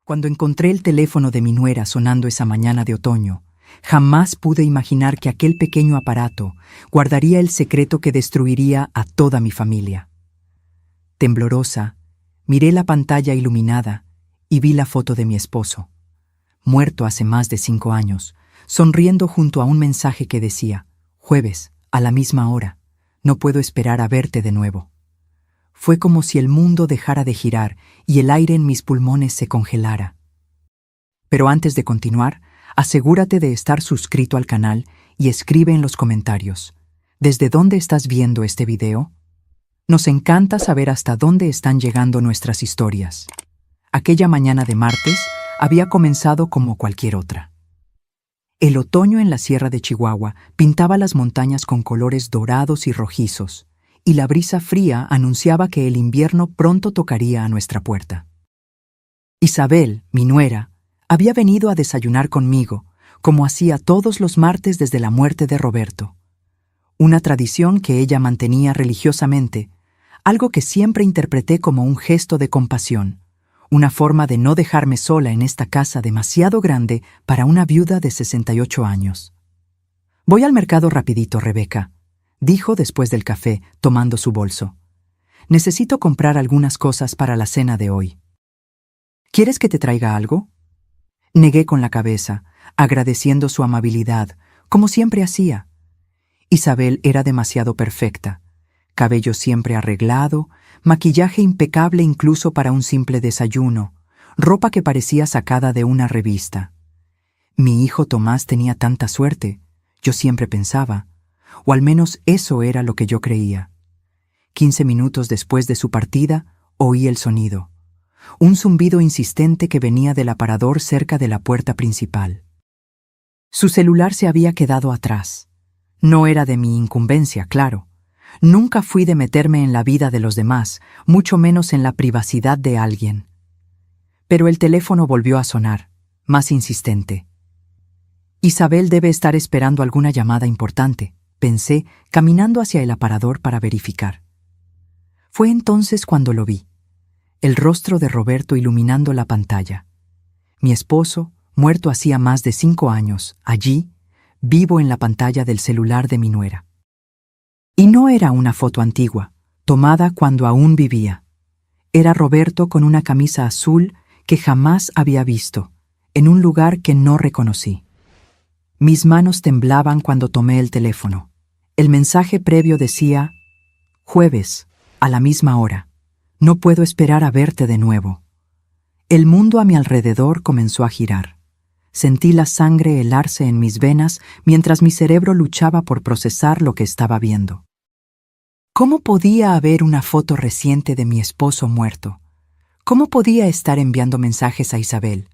Cuando encontré el teléfono de mi nuera sonando esa mañana de otoño, jamás pude imaginar que aquel pequeño aparato guardaría el secreto que destruiría a toda mi familia. Temblorosa, miré la pantalla iluminada y vi la foto de mi esposo, muerto hace más de 5 años, sonriendo junto a un mensaje que decía: «Jueves, a la misma hora, no puedo esperar a verte de nuevo». Fue como si el mundo dejara de girar y el aire en mis pulmones se congelara. Pero antes de continuar, asegúrate de estar suscrito al canal y escribe en los comentarios: ¿desde dónde estás viendo este video? Nos encanta saber hasta dónde están llegando nuestras historias. Aquella mañana de martes había comenzado como cualquier otra. El otoño en la sierra de Chihuahua pintaba las montañas con colores dorados y rojizos, y la brisa fría anunciaba que el invierno pronto tocaría a nuestra puerta. Isabel, mi nuera, había venido a desayunar conmigo, como hacía todos los martes desde la muerte de Roberto. Una tradición que ella mantenía religiosamente, algo que siempre interpreté como un gesto de compasión, una forma de no dejarme sola en esta casa demasiado grande para una viuda de 68 años. «Voy al mercado rapidito, Rebeca», dijo después del café, tomando su bolso. «Necesito comprar algunas cosas para la cena de hoy». «¿Quieres que te traiga algo?». Negué con la cabeza, agradeciendo su amabilidad, como siempre hacía. Isabel era demasiado perfecta. Cabello siempre arreglado, maquillaje impecable incluso para un simple desayuno, ropa que parecía sacada de una revista. Mi hijo Tomás tenía tanta suerte, yo siempre pensaba, o al menos eso era lo que yo creía. 15 minutos después de su partida, oí el sonido. Un zumbido insistente que venía del aparador cerca de la puerta principal. Su celular se había quedado atrás. No era de mi incumbencia, claro. Nunca fui de meterme en la vida de los demás, mucho menos en la privacidad de alguien. Pero el teléfono volvió a sonar, más insistente. Isabel debe estar esperando alguna llamada importante, pensé, caminando hacia el aparador para verificar. Fue entonces cuando lo vi. El rostro de Roberto iluminando la pantalla. Mi esposo, muerto hacía más de 5 años, allí, vivo en la pantalla del celular de mi nuera. Y no era una foto antigua, tomada cuando aún vivía. Era Roberto con una camisa azul que jamás había visto, en un lugar que no reconocí. Mis manos temblaban cuando tomé el teléfono. El mensaje previo decía: «Jueves, a la misma hora. No puedo esperar a verte de nuevo». El mundo a mi alrededor comenzó a girar. Sentí la sangre helarse en mis venas mientras mi cerebro luchaba por procesar lo que estaba viendo. ¿Cómo podía haber una foto reciente de mi esposo muerto? ¿Cómo podía estar enviando mensajes a Isabel?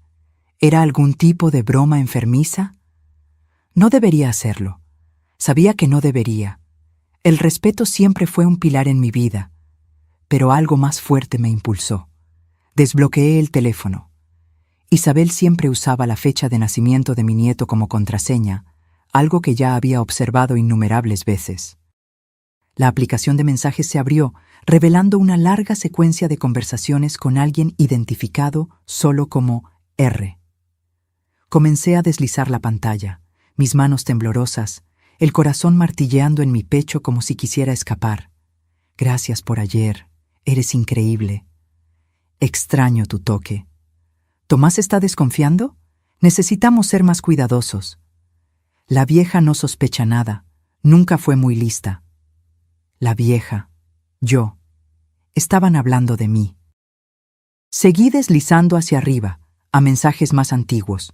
¿Era algún tipo de broma enfermiza? No debería hacerlo. Sabía que no debería. El respeto siempre fue un pilar en mi vida. Pero algo más fuerte me impulsó. Desbloqueé el teléfono. Isabel siempre usaba la fecha de nacimiento de mi nieto como contraseña, algo que ya había observado innumerables veces. La aplicación de mensajes se abrió, revelando una larga secuencia de conversaciones con alguien identificado solo como R. Comencé a deslizar la pantalla, mis manos temblorosas, el corazón martilleando en mi pecho como si quisiera escapar. «Gracias por ayer, eres increíble. Extraño tu toque. ¿Tomás está desconfiando? Necesitamos ser más cuidadosos». La vieja no sospecha nada, nunca fue muy lista. La vieja, yo, estaban hablando de mí. Seguí deslizando hacia arriba, a mensajes más antiguos.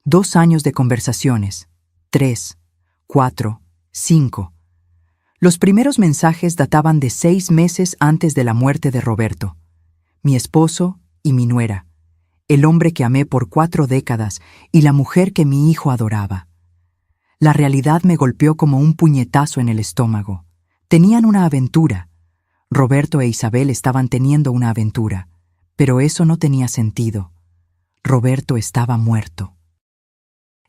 2 años de conversaciones, 3, 4, 5. Los primeros mensajes databan de 6 meses antes de la muerte de Roberto. Mi esposo y mi nuera, el hombre que amé por 4 décadas y la mujer que mi hijo adoraba. La realidad me golpeó como un puñetazo en el estómago. Tenían una aventura. Roberto e Isabel estaban teniendo una aventura, pero eso no tenía sentido. Roberto estaba muerto.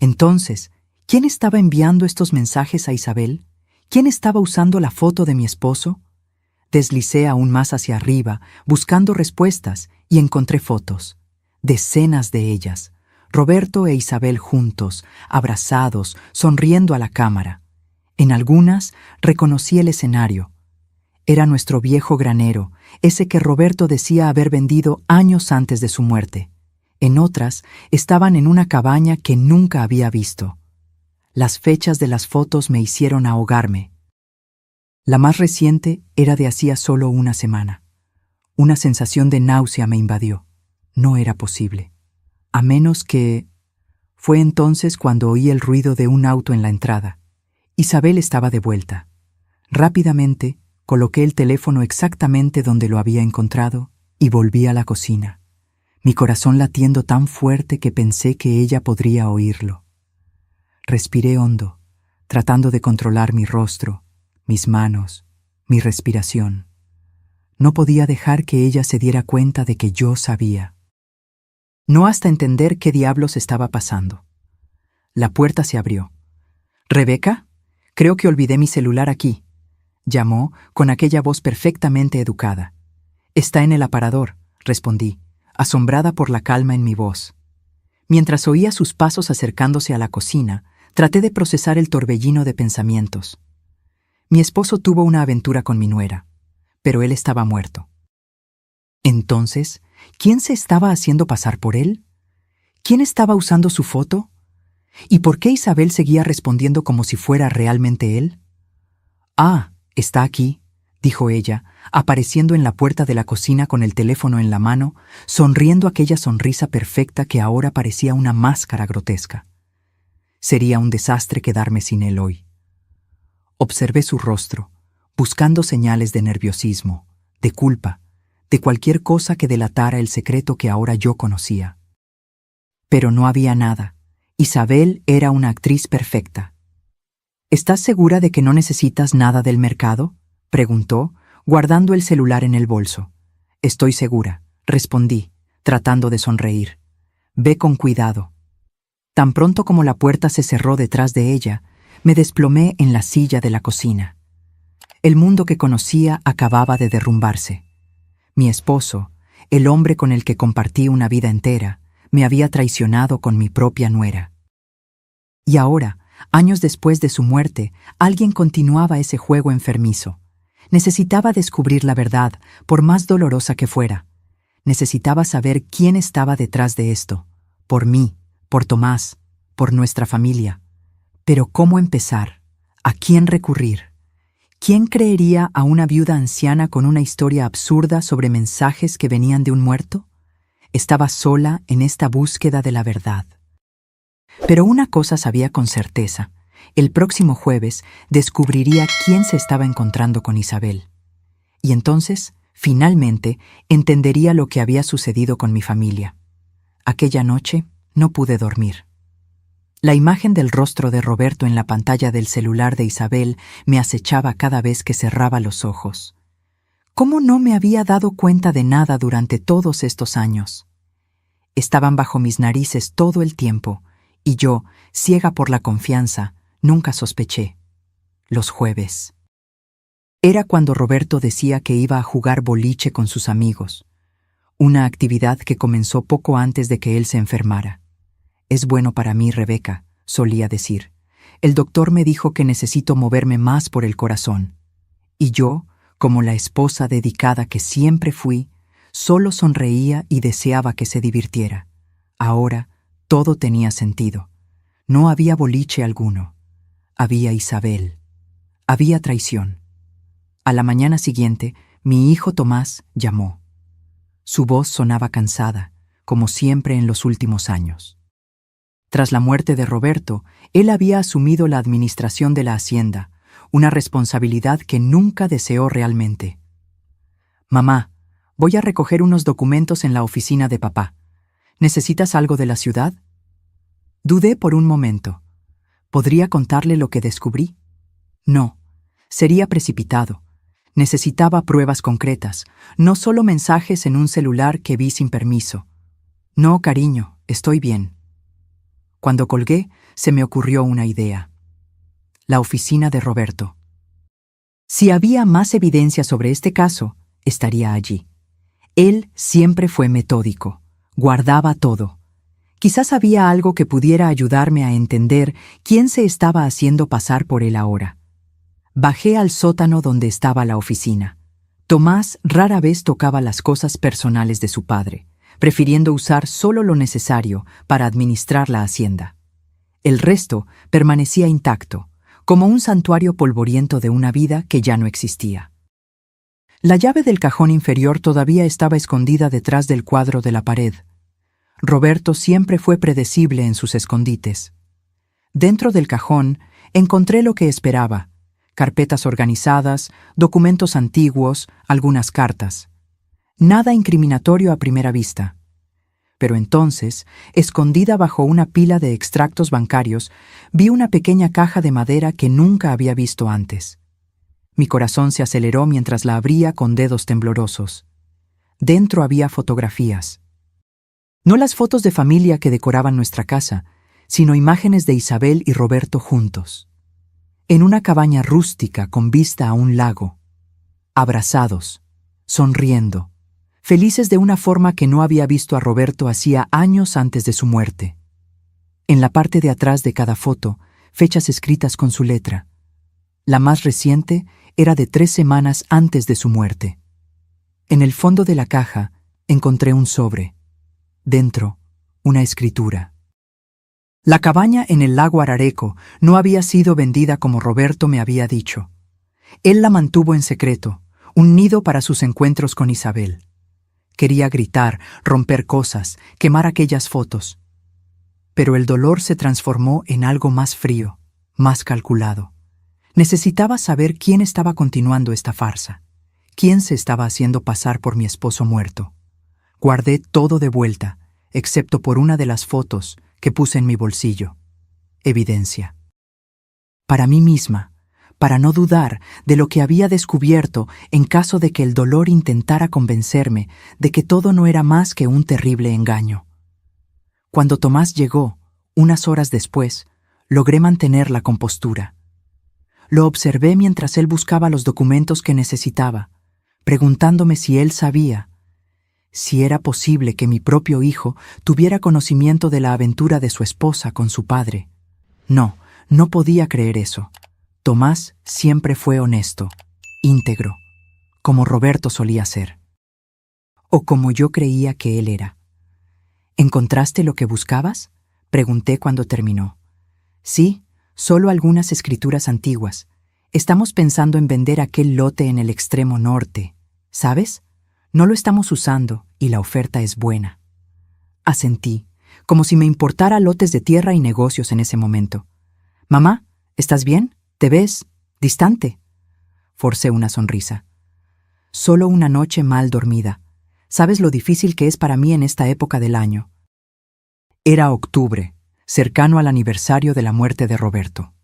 Entonces, ¿quién estaba enviando estos mensajes a Isabel? ¿Quién estaba usando la foto de mi esposo? Deslicé aún más hacia arriba, buscando respuestas, y encontré fotos. decenas de ellas, Roberto e Isabel juntos, abrazados, sonriendo a la cámara. En algunas reconocí el escenario. Era nuestro viejo granero, ese que Roberto decía haber vendido años antes de su muerte. En otras estaban en una cabaña que nunca había visto. Las fechas de las fotos me hicieron ahogarme. La más reciente era de hacía solo una semana. Una sensación de náusea me invadió. No era posible. A menos que... Fue entonces cuando oí el ruido de un auto en la entrada. Isabel estaba de vuelta. Rápidamente coloqué el teléfono exactamente donde lo había encontrado y volví a la cocina, mi corazón latiendo tan fuerte que pensé que ella podría oírlo. Respiré hondo, tratando de controlar mi rostro, mis manos, mi respiración. No podía dejar que ella se diera cuenta de que yo sabía. No hasta entender qué diablos estaba pasando. La puerta se abrió. «¿Rebeca? Creo que olvidé mi celular aquí», llamó con aquella voz perfectamente educada. «Está en el aparador», respondí, asombrada por la calma en mi voz. Mientras oía sus pasos acercándose a la cocina, traté de procesar el torbellino de pensamientos. Mi esposo tuvo una aventura con mi nuera, pero él estaba muerto. Entonces, ¿quién se estaba haciendo pasar por él? ¿Quién estaba usando su foto? ¿Y por qué Isabel seguía respondiendo como si fuera realmente él? «Ah, está aquí», dijo ella, apareciendo en la puerta de la cocina con el teléfono en la mano, sonriendo aquella sonrisa perfecta que ahora parecía una máscara grotesca. Sería un desastre quedarme sin él hoy. Observé su rostro, buscando señales de nerviosismo, de culpa, de cualquier cosa que delatara el secreto que ahora yo conocía. Pero no había nada. Isabel era una actriz perfecta. «¿Estás segura de que no necesitas nada del mercado?», preguntó, guardando el celular en el bolso. «Estoy segura», respondí, tratando de sonreír. «Ve con cuidado». Tan pronto como la puerta se cerró detrás de ella, me desplomé en la silla de la cocina. El mundo que conocía acababa de derrumbarse. Mi esposo, el hombre con el que compartí una vida entera, me había traicionado con mi propia nuera. Y ahora, años después de su muerte, alguien continuaba ese juego enfermizo. Necesitaba descubrir la verdad, por más dolorosa que fuera. Necesitaba saber quién estaba detrás de esto. Por mí, por Tomás, por nuestra familia. Pero ¿cómo empezar? ¿A quién recurrir? ¿Quién creería a una viuda anciana con una historia absurda sobre mensajes que venían de un muerto? Estaba sola en esta búsqueda de la verdad. Pero una cosa sabía con certeza. El próximo jueves descubriría quién se estaba encontrando con Isabel. Y entonces, finalmente, entendería lo que había sucedido con mi familia. Aquella noche no pude dormir. La imagen del rostro de Roberto en la pantalla del celular de Isabel me acechaba cada vez que cerraba los ojos. ¿Cómo no me había dado cuenta de nada durante todos estos años? Estaban bajo mis narices todo el tiempo, y yo, ciega por la confianza, nunca sospeché. Los jueves. Era cuando Roberto decía que iba a jugar boliche con sus amigos, una actividad que comenzó poco antes de que él se enfermara. «Es bueno para mí, Rebeca», solía decir. «El doctor me dijo que necesito moverme más por el corazón». Y yo, como la esposa dedicada que siempre fui, solo sonreía y deseaba que se divirtiera. Ahora todo tenía sentido. No había boliche alguno. Había Isabel. Había traición. A la mañana siguiente, mi hijo Tomás llamó. Su voz sonaba cansada, como siempre en los últimos años. Tras la muerte de Roberto, él había asumido la administración de la hacienda, una responsabilidad que nunca deseó realmente. «Mamá, voy a recoger unos documentos en la oficina de papá. ¿Necesitas algo de la ciudad?» Dudé por un momento. ¿Podría contarle lo que descubrí? No, sería precipitado. Necesitaba pruebas concretas, no solo mensajes en un celular que vi sin permiso. «No, cariño, estoy bien». Cuando colgué, se me ocurrió una idea. La oficina de Roberto. Si había más evidencia sobre este caso, estaría allí. Él siempre fue metódico, Guardaba todo. Quizás había algo que pudiera ayudarme a entender quién se estaba haciendo pasar por él ahora. Bajé al sótano donde estaba la oficina. Tomás rara vez tocaba las cosas personales de su padre, prefiriendo usar solo lo necesario para administrar la hacienda. El resto permanecía intacto, como un santuario polvoriento de una vida que ya no existía. La llave del cajón inferior todavía estaba escondida detrás del cuadro de la pared. Roberto siempre fue predecible en sus escondites. Dentro del cajón encontré lo que esperaba: carpetas organizadas, documentos antiguos, algunas cartas. Nada incriminatorio a primera vista. Pero entonces, escondida bajo una pila de extractos bancarios, vi una pequeña caja de madera que nunca había visto antes. Mi corazón se aceleró mientras la abría con dedos temblorosos. Dentro había fotografías. No las fotos de familia que decoraban nuestra casa, sino imágenes de Isabel y Roberto juntos. En una cabaña rústica con vista a un lago. Abrazados, sonriendo, felices de una forma que no había visto a Roberto hacía años antes de su muerte. En la parte de atrás de cada foto, fechas escritas con su letra. La más reciente era de 3 semanas antes de su muerte. En el fondo de la caja encontré un sobre. Dentro, una escritura. La cabaña en el lago Arareco no había sido vendida como Roberto me había dicho. Él la mantuvo en secreto, un nido para sus encuentros con Isabel. Quería gritar, romper cosas, quemar aquellas fotos. Pero el dolor se transformó en algo más frío, más calculado. Necesitaba saber quién estaba continuando esta farsa, quién se estaba haciendo pasar por mi esposo muerto. Guardé todo de vuelta, excepto por una de las fotos que puse en mi bolsillo. Evidencia. Para mí misma, para no dudar de lo que había descubierto en caso de que el dolor intentara convencerme de que todo no era más que un terrible engaño. Cuando Tomás llegó, unas horas después, logré mantener la compostura. Lo observé mientras él buscaba los documentos que necesitaba, preguntándome si él sabía, si era posible que mi propio hijo tuviera conocimiento de la aventura de su esposa con su padre. No, no podía creer eso. Tomás siempre fue honesto, íntegro, como Roberto solía ser. O como yo creía que él era. ¿Encontraste lo que buscabas?, pregunté cuando terminó. Sí, solo algunas escrituras antiguas. Estamos pensando en vender aquel lote en el extremo norte, ¿sabes? No lo estamos usando y la oferta es buena. Asentí, como si me importara lotes de tierra y negocios en ese momento. Mamá, ¿estás bien? ¿Te ves distante? Forcé una sonrisa. Solo una noche mal dormida. ¿Sabes lo difícil que es para mí en esta época del año? Era octubre, cercano al aniversario de la muerte de Roberto.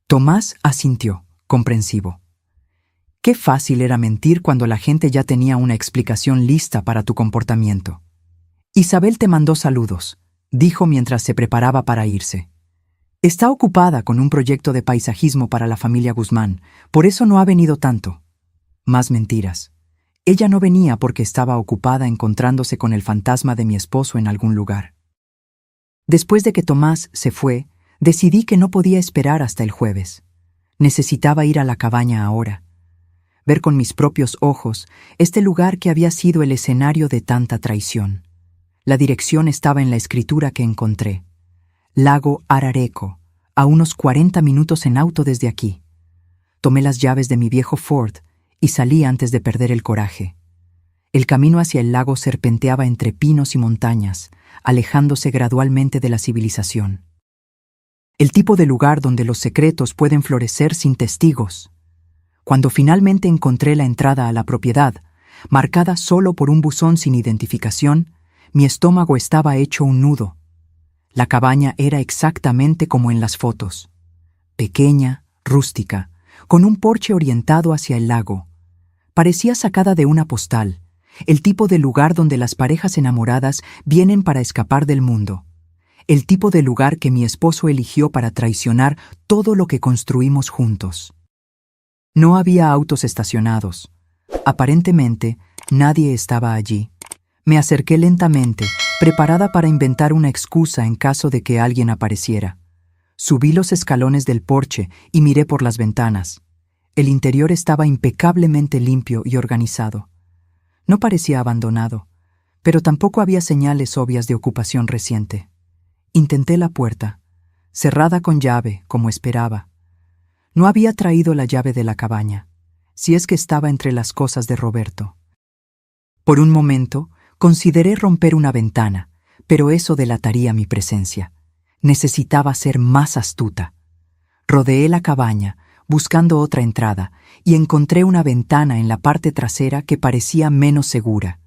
Tomás asintió, comprensivo. Qué fácil era mentir cuando la gente ya tenía una explicación lista para tu comportamiento. Isabel te mandó saludos, dijo mientras se preparaba para irse. Está ocupada con un proyecto de paisajismo para la familia Guzmán, por eso no ha venido tanto. Más mentiras. Ella no venía porque estaba ocupada encontrándose con el fantasma de mi esposo en algún lugar. Después de que Tomás se fue, decidí que no podía esperar hasta el jueves. Necesitaba ir a la cabaña ahora. Ver con mis propios ojos este lugar que había sido el escenario de tanta traición. La dirección estaba en la escritura que encontré. Lago Arareco, a unos 40 minutos en auto desde aquí. Tomé las llaves de mi viejo Ford y salí antes de perder el coraje. El camino hacia el lago serpenteaba entre pinos y montañas, alejándose gradualmente de la civilización. El tipo de lugar donde los secretos pueden florecer sin testigos. Cuando finalmente encontré la entrada a la propiedad, marcada solo por un buzón sin identificación, mi estómago estaba hecho un nudo. La cabaña era exactamente como en las fotos. Pequeña, rústica, con un porche orientado hacia el lago. Parecía sacada de una postal, el tipo de lugar donde las parejas enamoradas vienen para escapar del mundo. El tipo de lugar que mi esposo eligió para traicionar todo lo que construimos juntos. No había autos estacionados. Aparentemente, nadie estaba allí. Me acerqué lentamente, preparada para inventar una excusa en caso de que alguien apareciera. Subí los escalones del porche y miré por las ventanas. El interior estaba impecablemente limpio y organizado. No parecía abandonado, pero tampoco había señales obvias de ocupación reciente. Intenté la puerta, cerrada con llave, como esperaba. No había traído la llave de la cabaña, si es que estaba entre las cosas de Roberto. Por un momento, consideré romper una ventana, pero eso delataría mi presencia. Necesitaba ser más astuta. Rodeé la cabaña, buscando otra entrada, y encontré una ventana en la parte trasera que parecía menos segura.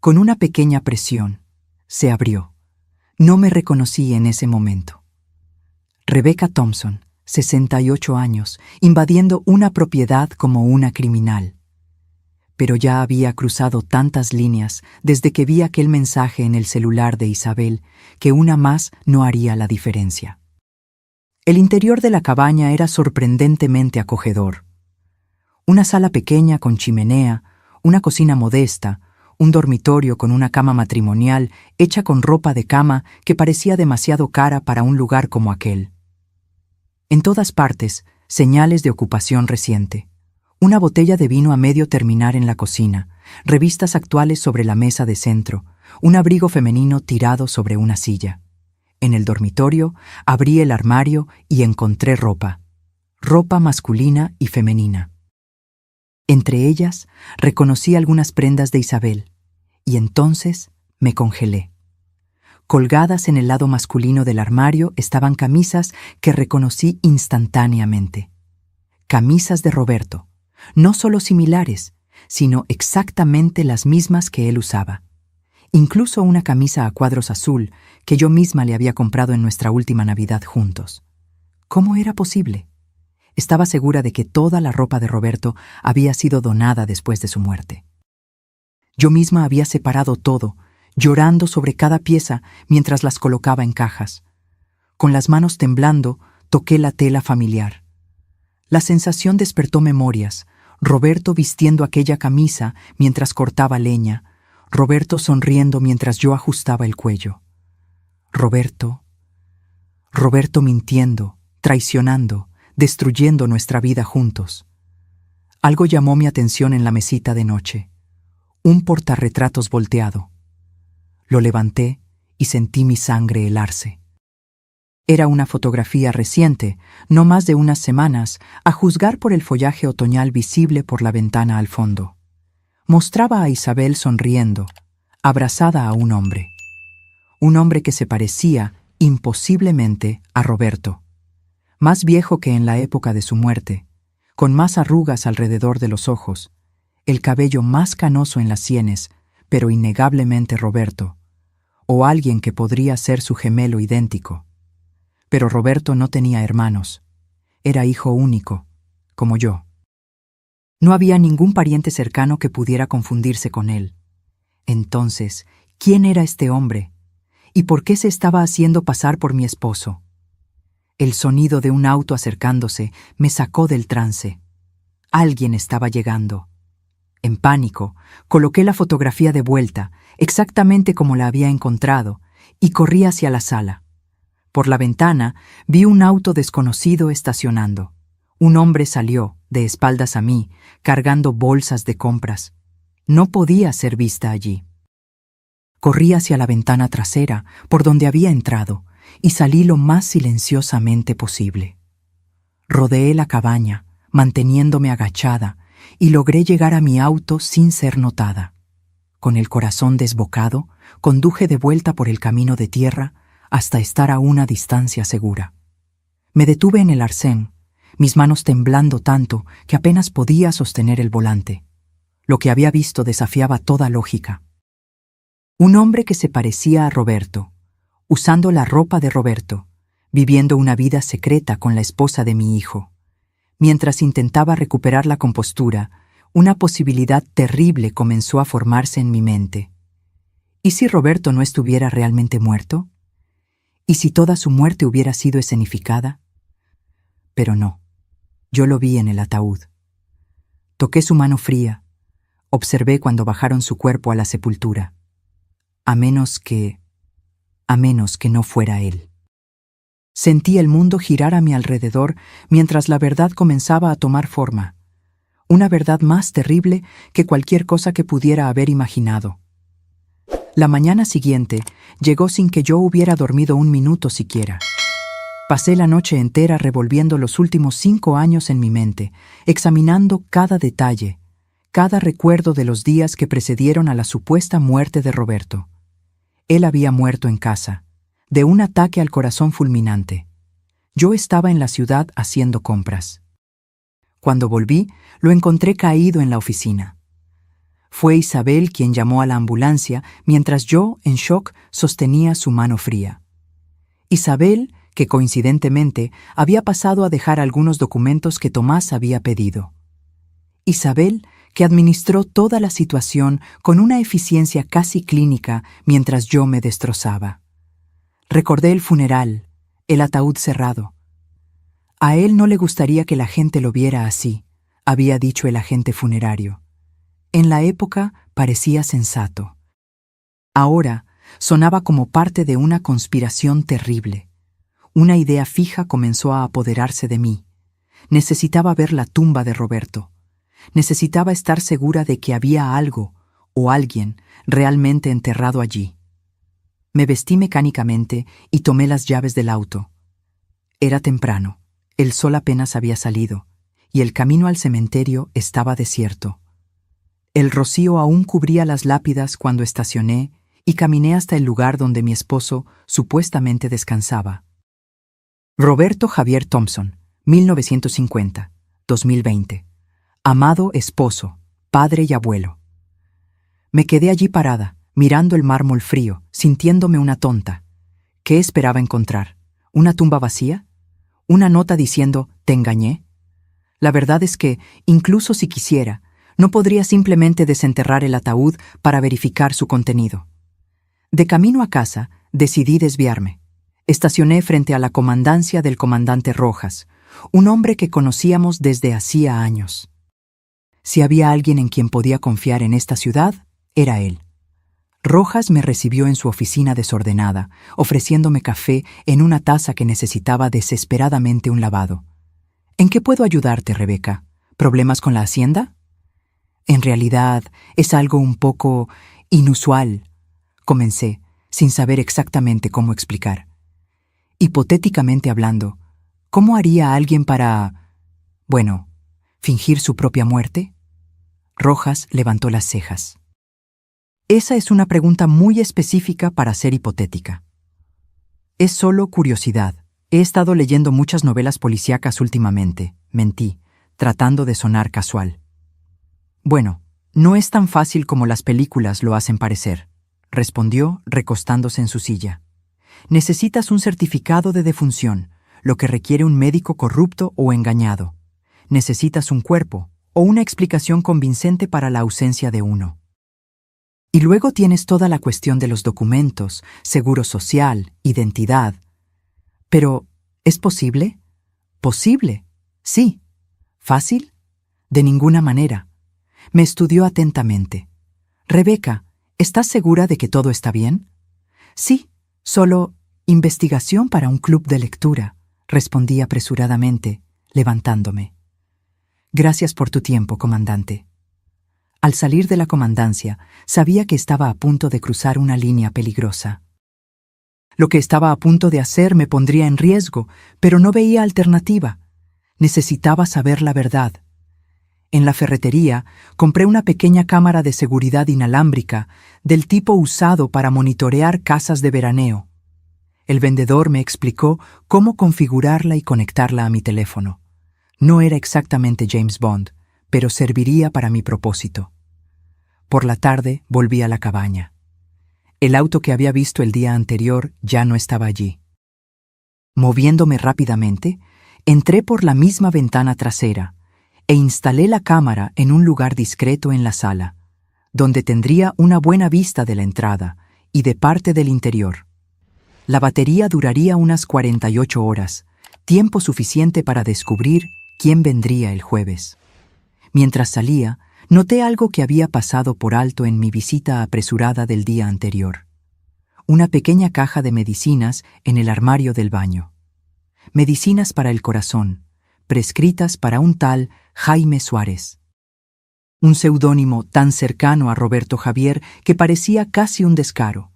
Con una pequeña presión, se abrió. No me reconocí en ese momento. Rebecca Thompson, 68 años, invadiendo una propiedad como una criminal. Pero ya había cruzado tantas líneas desde que vi aquel mensaje en el celular de Isabel que una más no haría la diferencia. El interior de la cabaña era sorprendentemente acogedor. Una sala pequeña con chimenea, una cocina modesta, un dormitorio con una cama matrimonial hecha con ropa de cama que parecía demasiado cara para un lugar como aquel. En todas partes, señales de ocupación reciente. Una botella de vino a medio terminar en la cocina, revistas actuales sobre la mesa de centro, un abrigo femenino tirado sobre una silla. En el dormitorio, abrí el armario y encontré ropa masculina y femenina. Entre ellas, reconocí algunas prendas de Isabel, y entonces me congelé. Colgadas en el lado masculino del armario estaban camisas que reconocí instantáneamente. Camisas de Roberto, no solo similares, sino exactamente las mismas que él usaba. Incluso una camisa a cuadros azul que yo misma le había comprado en nuestra última Navidad juntos. ¿Cómo era posible? Estaba segura de que toda la ropa de Roberto había sido donada después de su muerte. Yo misma había separado todo, llorando sobre cada pieza mientras las colocaba en cajas. Con las manos temblando, toqué la tela familiar. La sensación despertó memorias. Roberto vistiendo aquella camisa mientras cortaba leña, Roberto sonriendo mientras yo ajustaba el cuello. Roberto mintiendo, traicionando, destruyendo nuestra vida juntos. Algo llamó mi atención en la mesita de noche. Un portarretratos volteado. Lo levanté y sentí mi sangre helarse. Era una fotografía reciente, no más de unas semanas, a juzgar por el follaje otoñal visible por la ventana al fondo. Mostraba a Isabel sonriendo, abrazada a un hombre que se parecía imposiblemente a Roberto, más viejo que en la época de su muerte, con más arrugas alrededor de los ojos, el cabello más canoso en las sienes, pero innegablemente Roberto, o alguien que podría ser su gemelo idéntico. Pero Roberto no tenía hermanos. Era hijo único, como yo. No había ningún pariente cercano que pudiera confundirse con él. Entonces, ¿quién era este hombre? ¿Y por qué se estaba haciendo pasar por mi esposo? El sonido de un auto acercándose me sacó del trance. Alguien estaba llegando. En pánico, coloqué la fotografía de vuelta, exactamente como la había encontrado, y corrí hacia la sala. Por la ventana vi un auto desconocido estacionando. Un hombre salió, de espaldas a mí, cargando bolsas de compras. No podía ser vista allí. Corrí hacia la ventana trasera, por donde había entrado, y salí lo más silenciosamente posible. Rodeé la cabaña, manteniéndome agachada, y logré llegar a mi auto sin ser notada. Con el corazón desbocado, conduje de vuelta por el camino de tierra hasta estar a una distancia segura. Me detuve en el arcén, mis manos temblando tanto que apenas podía sostener el volante. Lo que había visto desafiaba toda lógica. Un hombre que se parecía a Roberto, usando la ropa de Roberto, viviendo una vida secreta con la esposa de mi hijo. Mientras intentaba recuperar la compostura, una posibilidad terrible comenzó a formarse en mi mente. ¿Y si Roberto no estuviera realmente muerto? ¿Y si toda su muerte hubiera sido escenificada? Pero no, yo lo vi en el ataúd. Toqué su mano fría, observé cuando bajaron su cuerpo a la sepultura. a menos que no fuera él. Sentí el mundo girar a mi alrededor mientras la verdad comenzaba a tomar forma, una verdad más terrible que cualquier cosa que pudiera haber imaginado. La mañana siguiente llegó sin que yo hubiera dormido un minuto siquiera. Pasé la noche entera revolviendo los últimos 5 años en mi mente, examinando cada detalle, cada recuerdo de los días que precedieron a la supuesta muerte de Roberto. Él había muerto en casa, de un ataque al corazón fulminante. Yo estaba en la ciudad haciendo compras. Cuando volví, lo encontré caído en la oficina. Fue Isabel quien llamó a la ambulancia mientras yo, en shock, sostenía su mano fría. Isabel, que coincidentemente había pasado a dejar algunos documentos que Tomás había pedido. Isabel, que administró toda la situación con una eficiencia casi clínica mientras yo me destrozaba. Recordé el funeral, el ataúd cerrado. A él no le gustaría que la gente lo viera así, había dicho el agente funerario. En la época parecía sensato. Ahora sonaba como parte de una conspiración terrible. Una idea fija comenzó a apoderarse de mí. Necesitaba ver la tumba de Roberto. Necesitaba estar segura de que había algo o alguien realmente enterrado allí. Me vestí mecánicamente y tomé las llaves del auto. Era temprano, el sol apenas había salido, y el camino al cementerio estaba desierto. El rocío aún cubría las lápidas cuando estacioné y caminé hasta el lugar donde mi esposo supuestamente descansaba. Roberto Javier Thompson, 1950, 2020. Amado esposo, padre y abuelo. Me quedé allí parada, mirando el mármol frío, sintiéndome una tonta. ¿Qué esperaba encontrar? ¿Una tumba vacía? ¿Una nota diciendo, te engañé? La verdad es que, incluso si quisiera, no podría simplemente desenterrar el ataúd para verificar su contenido. De camino a casa, decidí desviarme. Estacioné frente a la comandancia del comandante Rojas, un hombre que conocíamos desde hacía años. Si había alguien en quien podía confiar en esta ciudad, era él. Rojas me recibió en su oficina desordenada, ofreciéndome café en una taza que necesitaba desesperadamente un lavado. ¿En qué puedo ayudarte, Rebeca? ¿Problemas con la hacienda? En realidad, es algo un poco inusual, comencé, sin saber exactamente cómo explicar. Hipotéticamente hablando, ¿cómo haría alguien para, fingir su propia muerte? Rojas levantó las cejas. Esa es una pregunta muy específica para ser hipotética. Es solo curiosidad. He estado leyendo muchas novelas policíacas últimamente, mentí, tratando de sonar casual. Bueno, no es tan fácil como las películas lo hacen parecer, respondió recostándose en su silla. Necesitas un certificado de defunción, lo que requiere un médico corrupto o engañado. Necesitas un cuerpo o una explicación convincente para la ausencia de uno. Y luego tienes toda la cuestión de los documentos, seguro social, identidad. Pero, ¿es posible? ¿Posible? Sí. ¿Fácil? De ninguna manera. Me estudió atentamente. Rebeca, ¿estás segura de que todo está bien? Sí, solo investigación para un club de lectura, respondí apresuradamente, levantándome. Gracias por tu tiempo, comandante. Al salir de la comandancia, sabía que estaba a punto de cruzar una línea peligrosa. Lo que estaba a punto de hacer me pondría en riesgo, pero no veía alternativa. Necesitaba saber la verdad. En la ferretería, compré una pequeña cámara de seguridad inalámbrica del tipo usado para monitorear casas de veraneo. El vendedor me explicó cómo configurarla y conectarla a mi teléfono. No era exactamente James Bond, pero serviría para mi propósito. Por la tarde volví a la cabaña. El auto que había visto el día anterior ya no estaba allí. Moviéndome rápidamente, entré por la misma ventana trasera e instalé la cámara en un lugar discreto en la sala, donde tendría una buena vista de la entrada y de parte del interior. La batería duraría unas 48 horas, tiempo suficiente para descubrir quién vendría el jueves. Mientras salía, noté algo que había pasado por alto en mi visita apresurada del día anterior. una pequeña caja de medicinas en el armario del baño. Medicinas para el corazón, prescritas para un tal Jaime Suárez. Un seudónimo tan cercano a Roberto Javier que parecía casi un descaro.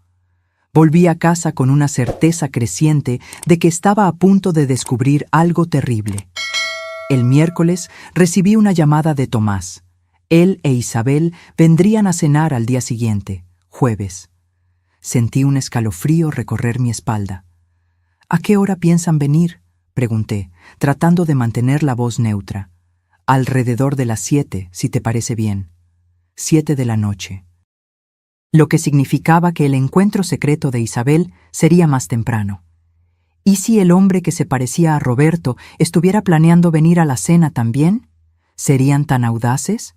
Volví a casa con una certeza creciente de que estaba a punto de descubrir algo terrible. El miércoles recibí una llamada de Tomás. Él e Isabel vendrían a cenar al día siguiente, jueves. Sentí un escalofrío recorrer mi espalda. ¿A qué hora piensan venir?, pregunté, tratando de mantener la voz neutra. Alrededor de las 7, si te parece bien. 7 de la noche. Lo que significaba que el encuentro secreto de Isabel sería más temprano. ¿Y si el hombre que se parecía a Roberto estuviera planeando venir a la cena también? ¿Serían tan audaces?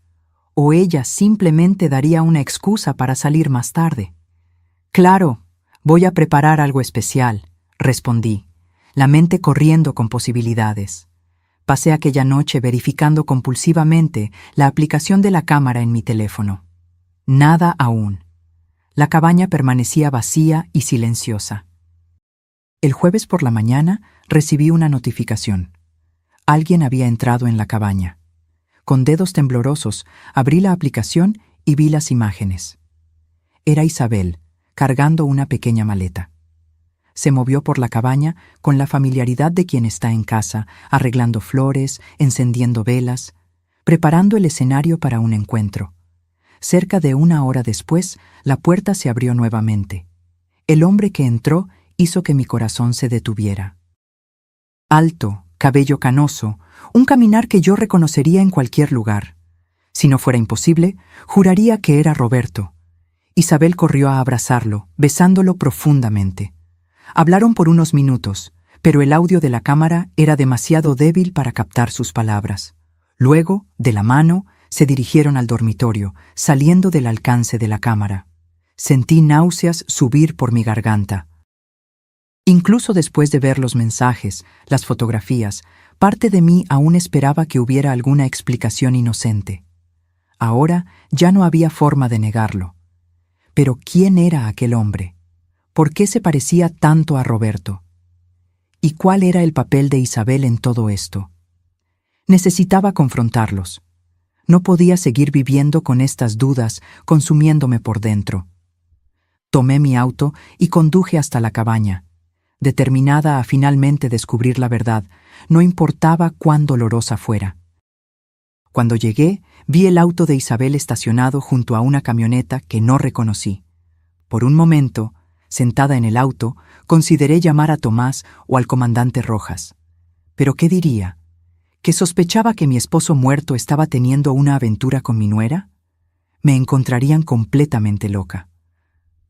¿O ella simplemente daría una excusa para salir más tarde? Claro, voy a preparar algo especial, respondí, la mente corriendo con posibilidades. Pasé aquella noche verificando compulsivamente la aplicación de la cámara en mi teléfono. Nada aún. La cabaña permanecía vacía y silenciosa. El jueves por la mañana recibí una notificación. Alguien había entrado en la cabaña. Con dedos temblorosos abrí la aplicación y vi las imágenes. Era Isabel, cargando una pequeña maleta. Se movió por la cabaña con la familiaridad de quien está en casa, arreglando flores, encendiendo velas, preparando el escenario para un encuentro. Cerca de 1 hora después, la puerta se abrió nuevamente. El hombre que entró hizo que mi corazón se detuviera. Alto, cabello canoso, un caminar que yo reconocería en cualquier lugar. Si no fuera imposible, juraría que era Roberto. Isabel corrió a abrazarlo, besándolo profundamente. Hablaron por unos minutos, pero el audio de la cámara era demasiado débil para captar sus palabras. Luego, de la mano, se dirigieron al dormitorio, saliendo del alcance de la cámara. Sentí náuseas subir por mi garganta. Incluso después de ver los mensajes, las fotografías, parte de mí aún esperaba que hubiera alguna explicación inocente. Ahora ya no había forma de negarlo. Pero ¿quién era aquel hombre? ¿Por qué se parecía tanto a Roberto? ¿Y cuál era el papel de Isabel en todo esto? Necesitaba confrontarlos. No podía seguir viviendo con estas dudas, consumiéndome por dentro. Tomé mi auto y conduje hasta la cabaña. Determinada a finalmente descubrir la verdad, no importaba cuán dolorosa fuera. Cuando llegué, vi el auto de Isabel estacionado junto a una camioneta que no reconocí. Por un momento, sentada en el auto, consideré llamar a Tomás o al comandante Rojas. ¿Pero qué diría? ¿Que sospechaba que mi esposo muerto estaba teniendo una aventura con mi nuera? Me encontrarían completamente loca.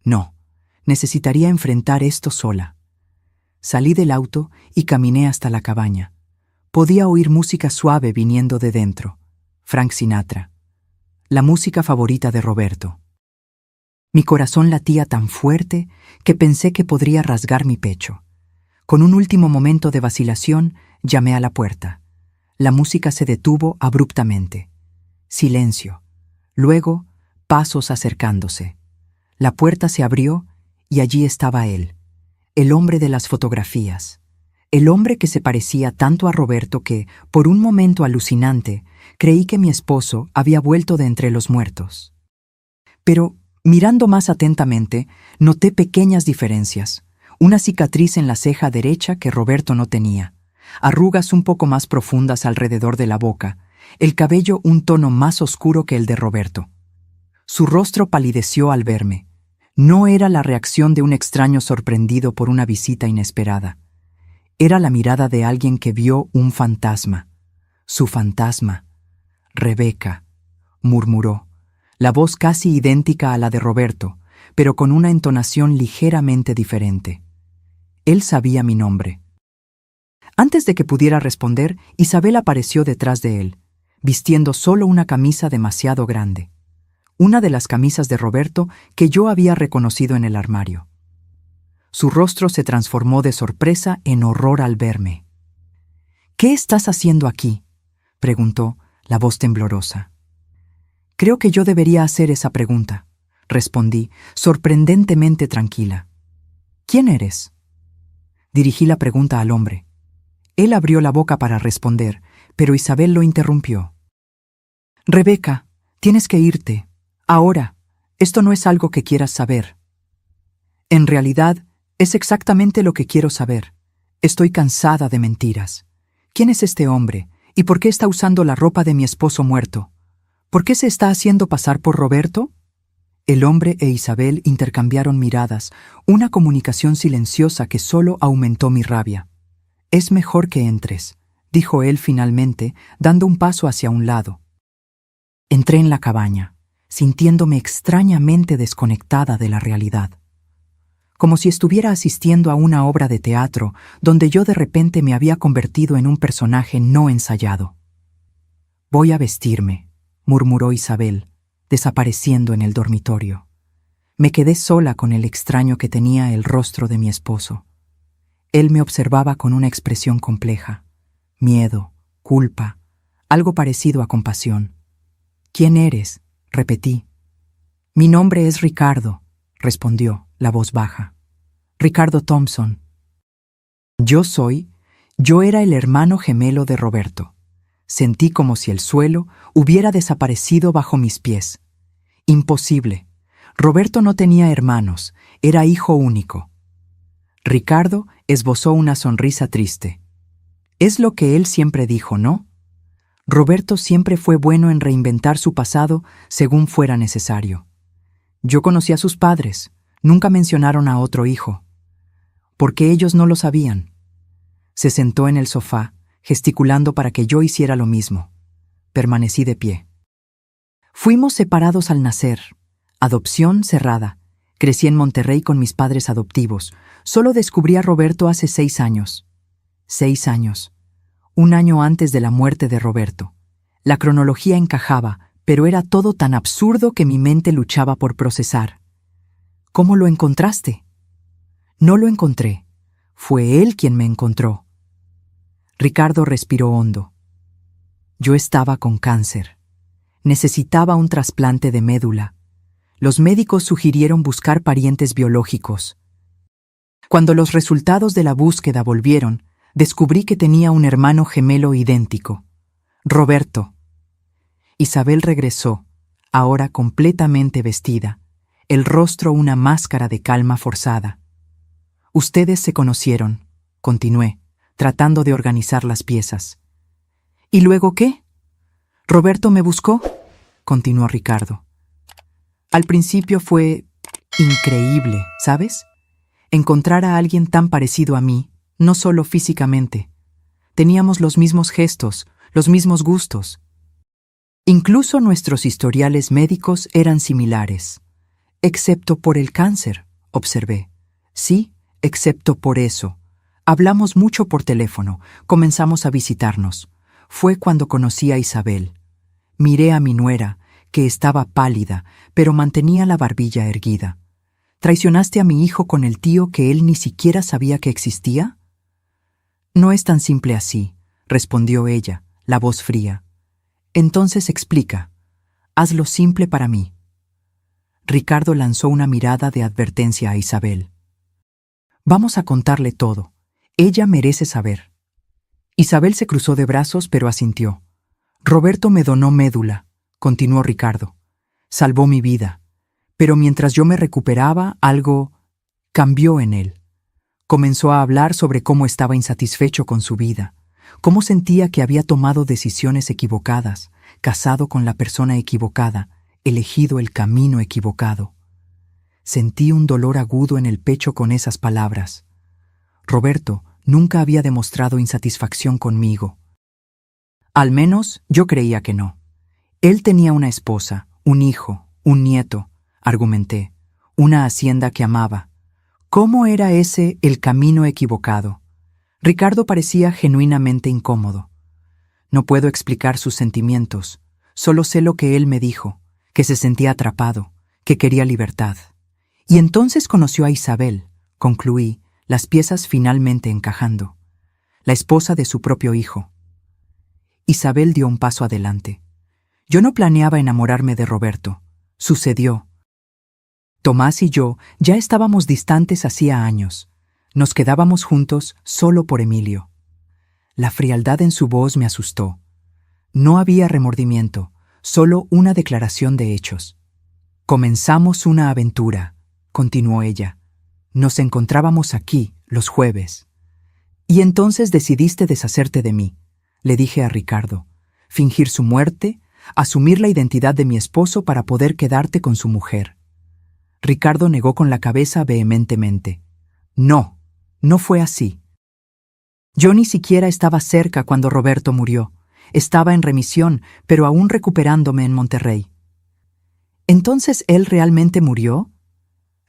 No, necesitaría enfrentar esto sola. Salí del auto y caminé hasta la cabaña. Podía oír música suave viniendo de dentro. Frank Sinatra. La música favorita de Roberto. Mi corazón latía tan fuerte que pensé que podría rasgar mi pecho. Con un último momento de vacilación, llamé a la puerta. La música se detuvo abruptamente. Silencio. Luego, pasos acercándose. La puerta se abrió y allí estaba él, el hombre de las fotografías. El hombre que se parecía tanto a Roberto que, por un momento alucinante, creí que mi esposo había vuelto de entre los muertos. Pero, mirando más atentamente, noté pequeñas diferencias. Una cicatriz en la ceja derecha que Roberto no tenía, arrugas un poco más profundas alrededor de la boca, el cabello un tono más oscuro que el de Roberto. Su rostro palideció al verme. No era la reacción de un extraño sorprendido por una visita inesperada. Era la mirada de alguien que vio un fantasma. Su fantasma. Rebeca, murmuró, la voz casi idéntica a la de Roberto, pero con una entonación ligeramente diferente. Él sabía mi nombre. Antes de que pudiera responder, Isabel apareció detrás de él, vistiendo solo una camisa demasiado grande. Una de las camisas de Roberto que yo había reconocido en el armario. Su rostro se transformó de sorpresa en horror al verme. «¿Qué estás haciendo aquí?», preguntó, la voz temblorosa. «Creo que yo debería hacer esa pregunta», respondí, sorprendentemente tranquila. ¿Quién eres? Dirigí la pregunta al hombre. Él abrió la boca para responder, pero Isabel lo interrumpió. Rebeca, tienes que irte. Ahora, esto no es algo que quieras saber. En realidad, es exactamente lo que quiero saber. Estoy cansada de mentiras. ¿Quién es este hombre? ¿Y por qué está usando la ropa de mi esposo muerto? ¿Por qué se está haciendo pasar por Roberto? El hombre e Isabel intercambiaron miradas, una comunicación silenciosa que solo aumentó mi rabia. Es mejor que entres, dijo él finalmente, dando un paso hacia un lado. Entré en la cabaña, sintiéndome extrañamente desconectada de la realidad. Como si estuviera asistiendo a una obra de teatro donde yo de repente me había convertido en un personaje no ensayado. Voy a vestirme, murmuró Isabel, desapareciendo en el dormitorio. Me quedé sola con el extraño que tenía el rostro de mi esposo. Él me observaba con una expresión compleja: miedo, culpa, algo parecido a compasión. ¿Quién eres?, repetí. Mi nombre es Ricardo, respondió, la voz baja. Ricardo Thompson. Yo era el hermano gemelo de Roberto. Sentí como si el suelo hubiera desaparecido bajo mis pies. Imposible. Roberto no tenía hermanos, era hijo único. Ricardo esbozó una sonrisa triste. Es lo que él siempre dijo, ¿no? Roberto siempre fue bueno en reinventar su pasado según fuera necesario. Yo conocí a sus padres, nunca mencionaron a otro hijo. ¿Por qué ellos no lo sabían? Se sentó en el sofá, gesticulando para que yo hiciera lo mismo. Permanecí de pie. Fuimos separados al nacer. Adopción cerrada. Crecí en Monterrey con mis padres adoptivos. Solo descubrí a Roberto hace 6 años. 6 años. Un año antes de la muerte de Roberto. La cronología encajaba, pero era todo tan absurdo que mi mente luchaba por procesar. ¿Cómo lo encontraste? No lo encontré. Fue él quien me encontró. Ricardo respiró hondo. Yo estaba con cáncer. Necesitaba un trasplante de médula. Los médicos sugirieron buscar parientes biológicos. Cuando los resultados de la búsqueda volvieron, descubrí que tenía un hermano gemelo idéntico, Roberto. Isabel regresó, ahora completamente vestida, el rostro una máscara de calma forzada. Ustedes se conocieron, continué, tratando de organizar las piezas. ¿Y luego qué? ¿Roberto me buscó?, continuó Ricardo. Al principio fue increíble, ¿sabes? Encontrar a alguien tan parecido a mí, no solo físicamente. Teníamos los mismos gestos, los mismos gustos. Incluso nuestros historiales médicos eran similares. Excepto por el cáncer, observé. Sí, excepto por eso. Hablamos mucho por teléfono, comenzamos a visitarnos. Fue cuando conocí a Isabel. Miré a mi nuera, que estaba pálida, pero mantenía la barbilla erguida. ¿Traicionaste a mi hijo con el tío que él ni siquiera sabía que existía? No es tan simple así, respondió ella, la voz fría. Entonces explica. Hazlo simple para mí. Ricardo lanzó una mirada de advertencia a Isabel. Vamos a contarle todo. Ella merece saber. Isabel se cruzó de brazos, pero asintió. Roberto me donó médula, continuó Ricardo. Salvó mi vida. Pero mientras yo me recuperaba, algo cambió en él. Comenzó a hablar sobre cómo estaba insatisfecho con su vida, cómo sentía que había tomado decisiones equivocadas, casado con la persona equivocada, elegido el camino equivocado. Sentí un dolor agudo en el pecho con esas palabras. Roberto nunca había demostrado insatisfacción conmigo. Al menos yo creía que no. Él tenía una esposa, un hijo, un nieto, argumenté, una hacienda que amaba. ¿Cómo era ese el camino equivocado? Ricardo parecía genuinamente incómodo. No puedo explicar sus sentimientos, solo sé lo que él me dijo, que se sentía atrapado, que quería libertad. Y entonces conoció a Isabel, concluí, las piezas finalmente encajando. La esposa de su propio hijo. Isabel dio un paso adelante. Yo no planeaba enamorarme de Roberto. Sucedió. Tomás y yo ya estábamos distantes hacía años. Nos quedábamos juntos solo por Emilio. La frialdad en su voz me asustó. No había remordimiento, solo una declaración de hechos. Comenzamos una aventura, continuó ella. Nos encontrábamos aquí, los jueves. Y entonces decidiste deshacerte de mí, le dije a Ricardo. Fingir su muerte, asumir la identidad de mi esposo para poder quedarte con su mujer. Ricardo negó con la cabeza vehementemente. No, no fue así. Yo ni siquiera estaba cerca cuando Roberto murió. Estaba en remisión, pero aún recuperándome en Monterrey. ¿Entonces él realmente murió?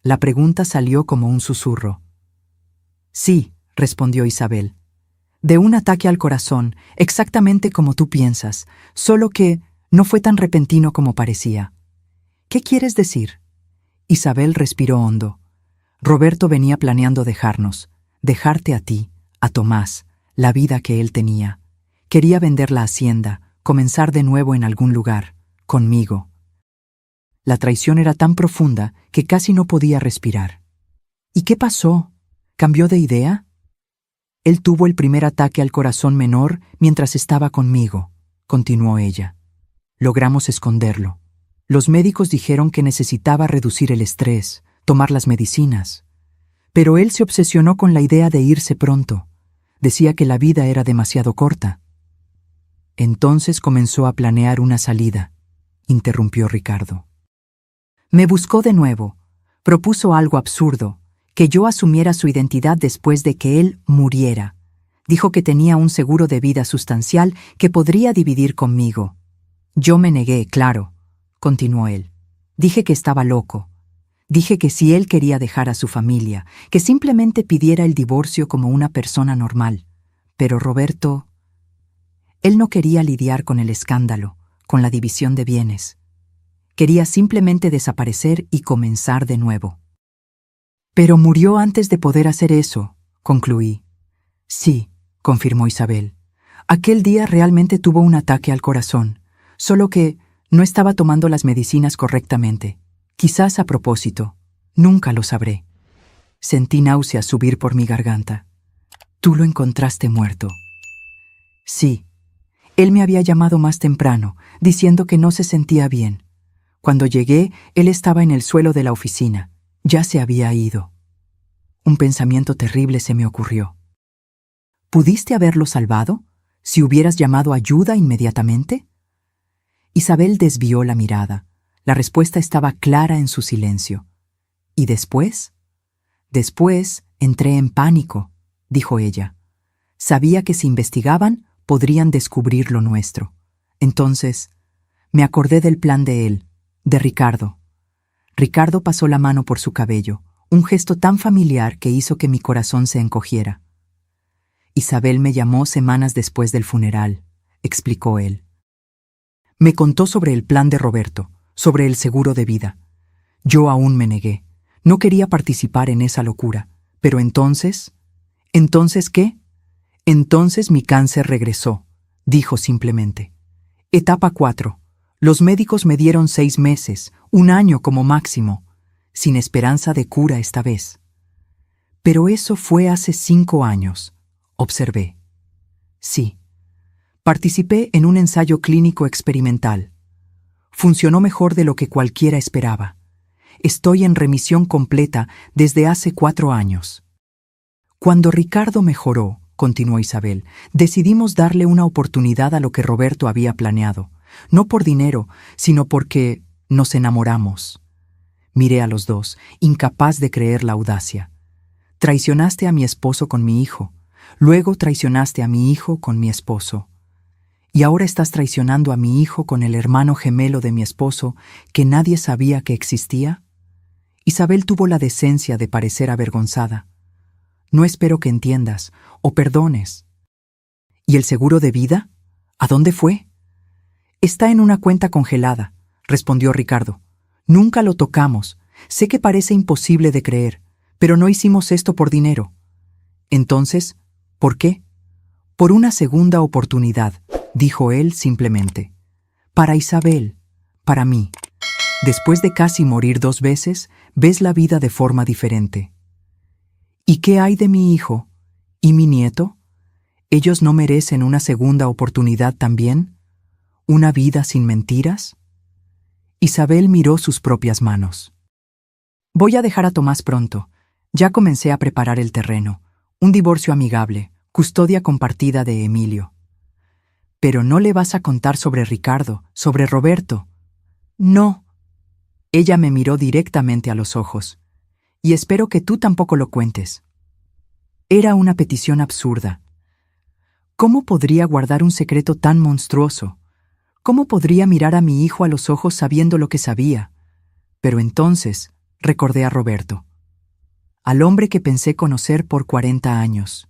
La pregunta salió como un susurro. Sí, respondió Isabel. De un ataque al corazón, exactamente como tú piensas, solo que no fue tan repentino como parecía. ¿Qué quieres decir? Isabel respiró hondo. Roberto venía planeando dejarte a ti, a Tomás, la vida que él tenía. Quería vender la hacienda, comenzar de nuevo en algún lugar, conmigo. La traición era tan profunda que casi no podía respirar. ¿Y qué pasó? ¿Cambió de idea? Él tuvo el primer ataque al corazón menor mientras estaba conmigo, continuó ella. Logramos esconderlo. Los médicos dijeron que necesitaba reducir el estrés, tomar las medicinas. Pero él se obsesionó con la idea de irse pronto. Decía que la vida era demasiado corta. Entonces comenzó a planear una salida, interrumpió Ricardo. Me buscó de nuevo. Propuso algo absurdo, que yo asumiera su identidad después de que él muriera. Dijo que tenía un seguro de vida sustancial que podría dividir conmigo. Yo me negué, claro, continuó él. Dije que estaba loco. Dije que si él quería dejar a su familia, que simplemente pidiera el divorcio como una persona normal. Pero Roberto... Él no quería lidiar con el escándalo, con la división de bienes. Quería simplemente desaparecer y comenzar de nuevo. Pero murió antes de poder hacer eso, concluí. Sí, confirmó Isabel. Aquel día realmente tuvo un ataque al corazón, solo que no estaba tomando las medicinas correctamente. Quizás a propósito. Nunca lo sabré. Sentí náuseas subir por mi garganta. Tú lo encontraste muerto. Sí. Él me había llamado más temprano, diciendo que no se sentía bien. Cuando llegué, él estaba en el suelo de la oficina. Ya se había ido. Un pensamiento terrible se me ocurrió. ¿Pudiste haberlo salvado? ¿Si hubieras llamado ayuda inmediatamente? Isabel desvió la mirada. La respuesta estaba clara en su silencio. ¿Y después? Después entré en pánico, dijo ella. Sabía que si investigaban, podrían descubrir lo nuestro. Entonces, me acordé del plan de él, de Ricardo. Ricardo pasó la mano por su cabello, un gesto tan familiar que hizo que mi corazón se encogiera. Isabel me llamó semanas después del funeral, explicó él. Me contó sobre el plan de Roberto, sobre el seguro de vida. Yo aún me negué. No quería participar en esa locura. Pero entonces... ¿Entonces qué? Entonces mi cáncer regresó, dijo simplemente. Etapa 4. Los médicos me dieron 6 meses, 1 año como máximo, sin esperanza de cura esta vez. Pero eso fue hace 5 años, observé. Sí. Participé en un ensayo clínico experimental. Funcionó mejor de lo que cualquiera esperaba. Estoy en remisión completa desde hace 4 años. Cuando Ricardo mejoró, continuó Isabel, decidimos darle una oportunidad a lo que Roberto había planeado. No por dinero, sino porque nos enamoramos. Miré a los dos, incapaz de creer la audacia. Traicionaste a mi esposo con mi hijo. Luego traicionaste a mi hijo con mi esposo. Y ahora estás traicionando a mi hijo con el hermano gemelo de mi esposo que nadie sabía que existía. Isabel tuvo la decencia de parecer avergonzada. No espero que entiendas o perdones. ¿Y el seguro de vida? ¿A dónde fue? Está en una cuenta congelada, respondió Ricardo. Nunca lo tocamos. Sé que parece imposible de creer, pero no hicimos esto por dinero. Entonces, ¿por qué? Por una segunda oportunidad, dijo él simplemente. Para Isabel, para mí. Después de casi morir 2 veces, ves la vida de forma diferente. ¿Y qué hay de mi hijo? ¿Y mi nieto? ¿Ellos no merecen una segunda oportunidad también? ¿Una vida sin mentiras? Isabel miró sus propias manos. Voy a dejar a Tomás pronto. Ya comencé a preparar el terreno. Un divorcio amigable, custodia compartida de Emilio. Pero no le vas a contar sobre Ricardo, sobre Roberto. No. Ella me miró directamente a los ojos. Y espero que tú tampoco lo cuentes. Era una petición absurda. ¿Cómo podría guardar un secreto tan monstruoso? ¿Cómo podría mirar a mi hijo a los ojos sabiendo lo que sabía? Pero entonces recordé a Roberto. Al hombre que pensé conocer por 40 años.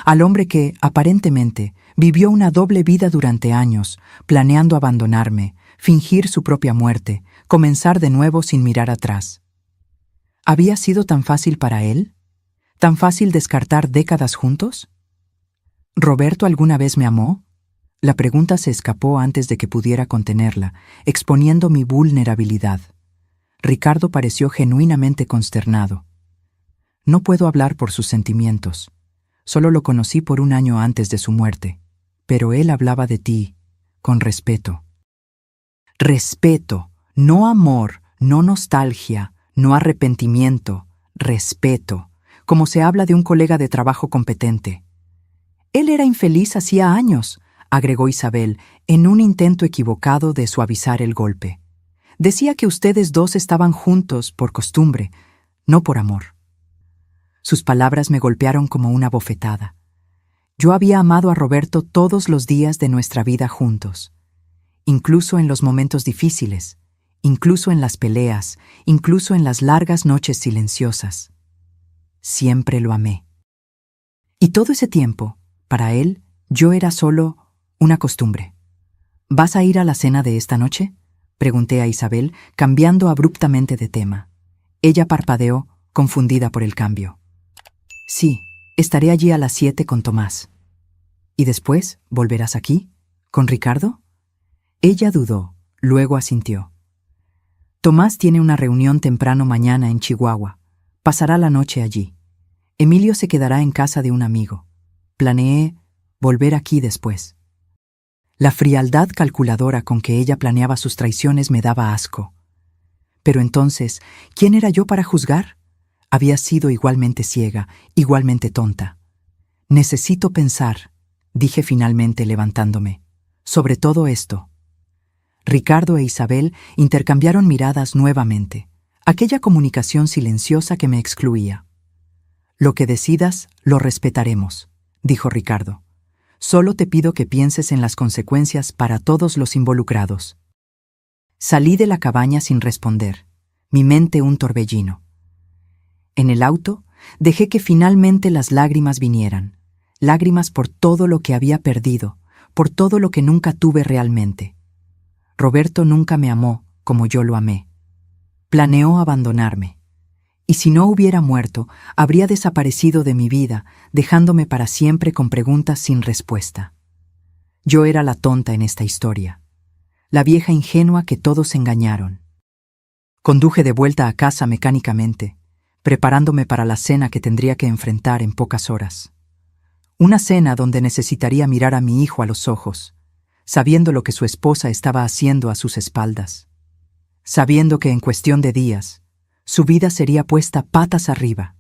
Al hombre que, aparentemente, vivió una doble vida durante años, planeando abandonarme, fingir su propia muerte, comenzar de nuevo sin mirar atrás. ¿Había sido tan fácil para él? ¿Tan fácil descartar décadas juntos? ¿Roberto alguna vez me amó? La pregunta se escapó antes de que pudiera contenerla, exponiendo mi vulnerabilidad. Ricardo pareció genuinamente consternado. No puedo hablar por sus sentimientos. Solo lo conocí por un año antes de su muerte. Pero él hablaba de ti, con respeto. Respeto, no amor, no nostalgia, no arrepentimiento, respeto, como se habla de un colega de trabajo competente. Él era infeliz hacía años, agregó Isabel, en un intento equivocado de suavizar el golpe. Decía que ustedes dos estaban juntos por costumbre, no por amor. Sus palabras me golpearon como una bofetada. Yo había amado a Roberto todos los días de nuestra vida juntos, incluso en los momentos difíciles, incluso en las peleas, incluso en las largas noches silenciosas. Siempre lo amé. Y todo ese tiempo, para él, yo era solo una costumbre. ¿Vas a ir a la cena de esta noche?, pregunté a Isabel, cambiando abruptamente de tema. Ella parpadeó, confundida por el cambio. Sí, estaré allí a las 7 con Tomás. ¿Y después volverás aquí? ¿Con Ricardo? Ella dudó, luego asintió. Tomás tiene una reunión temprano mañana en Chihuahua. Pasará la noche allí. Emilio se quedará en casa de un amigo. Planeé volver aquí después. La frialdad calculadora con que ella planeaba sus traiciones me daba asco. Pero entonces, ¿quién era yo para juzgar? Había sido igualmente ciega, igualmente tonta. Necesito pensar, dije finalmente levantándome, sobre todo esto. Ricardo e Isabel intercambiaron miradas nuevamente, aquella comunicación silenciosa que me excluía. Lo que decidas, lo respetaremos, dijo Ricardo. Solo te pido que pienses en las consecuencias para todos los involucrados. Salí de la cabaña sin responder, mi mente un torbellino. En el auto, dejé que finalmente las lágrimas vinieran, lágrimas por todo lo que había perdido, por todo lo que nunca tuve realmente. Roberto nunca me amó como yo lo amé. Planeó abandonarme. Y si no hubiera muerto, habría desaparecido de mi vida, dejándome para siempre con preguntas sin respuesta. Yo era la tonta en esta historia, la vieja ingenua que todos engañaron. Conduje de vuelta a casa mecánicamente, preparándome para la cena que tendría que enfrentar en pocas horas. Una cena donde necesitaría mirar a mi hijo a los ojos, sabiendo lo que su esposa estaba haciendo a sus espaldas, sabiendo que en cuestión de días, su vida sería puesta patas arriba.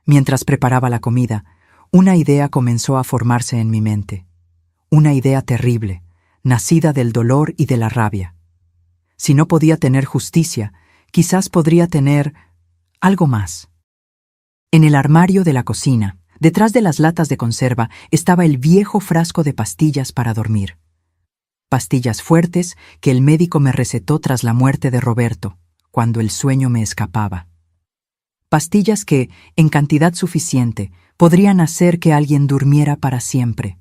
Mientras preparaba la comida, una idea comenzó a formarse en mi mente. Una idea terrible, nacida del dolor y de la rabia. Si no podía tener justicia, quizás podría tener algo más. En el armario de la cocina, detrás de las latas de conserva, estaba el viejo frasco de pastillas para dormir. Pastillas fuertes que el médico me recetó tras la muerte de Roberto, cuando el sueño me escapaba. Pastillas que, en cantidad suficiente, podrían hacer que alguien durmiera para siempre.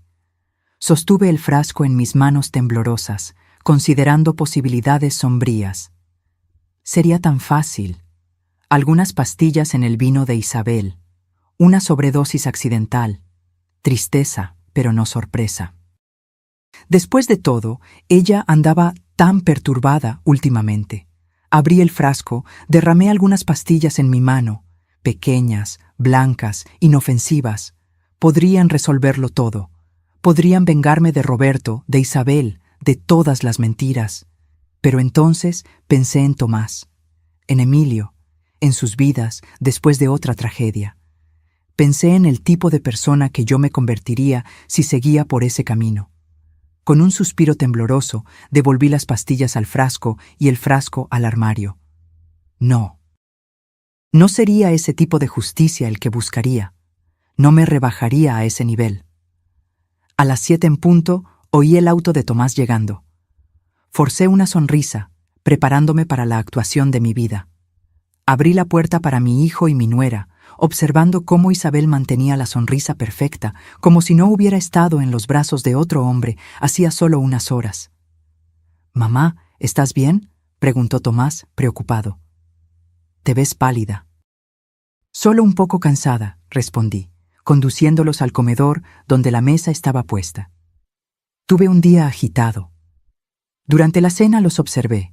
Sostuve el frasco en mis manos temblorosas, considerando posibilidades sombrías. Sería tan fácil. Algunas pastillas en el vino de Isabel. Una sobredosis accidental. Tristeza, pero no sorpresa. Después de todo, ella andaba tan perturbada últimamente. Abrí el frasco, derramé algunas pastillas en mi mano, pequeñas, blancas, inofensivas. Podrían resolverlo todo. Podrían vengarme de Roberto, de Isabel, de todas las mentiras. Pero entonces pensé en Tomás, en Emilio, en sus vidas después de otra tragedia. Pensé en el tipo de persona que yo me convertiría si seguía por ese camino. Con un suspiro tembloroso, devolví las pastillas al frasco y el frasco al armario. No. No sería ese tipo de justicia el que buscaría. No me rebajaría a ese nivel. A las 7 en punto, oí el auto de Tomás llegando. Forcé una sonrisa, preparándome para la actuación de mi vida. Abrí la puerta para mi hijo y mi nuera, observando cómo Isabel mantenía la sonrisa perfecta, como si no hubiera estado en los brazos de otro hombre hacía solo unas horas. «Mamá, ¿estás bien?», preguntó Tomás, preocupado. «Te ves pálida». «Solo un poco cansada», respondí, conduciéndolos al comedor donde la mesa estaba puesta. Tuve un día agitado. Durante la cena los observé.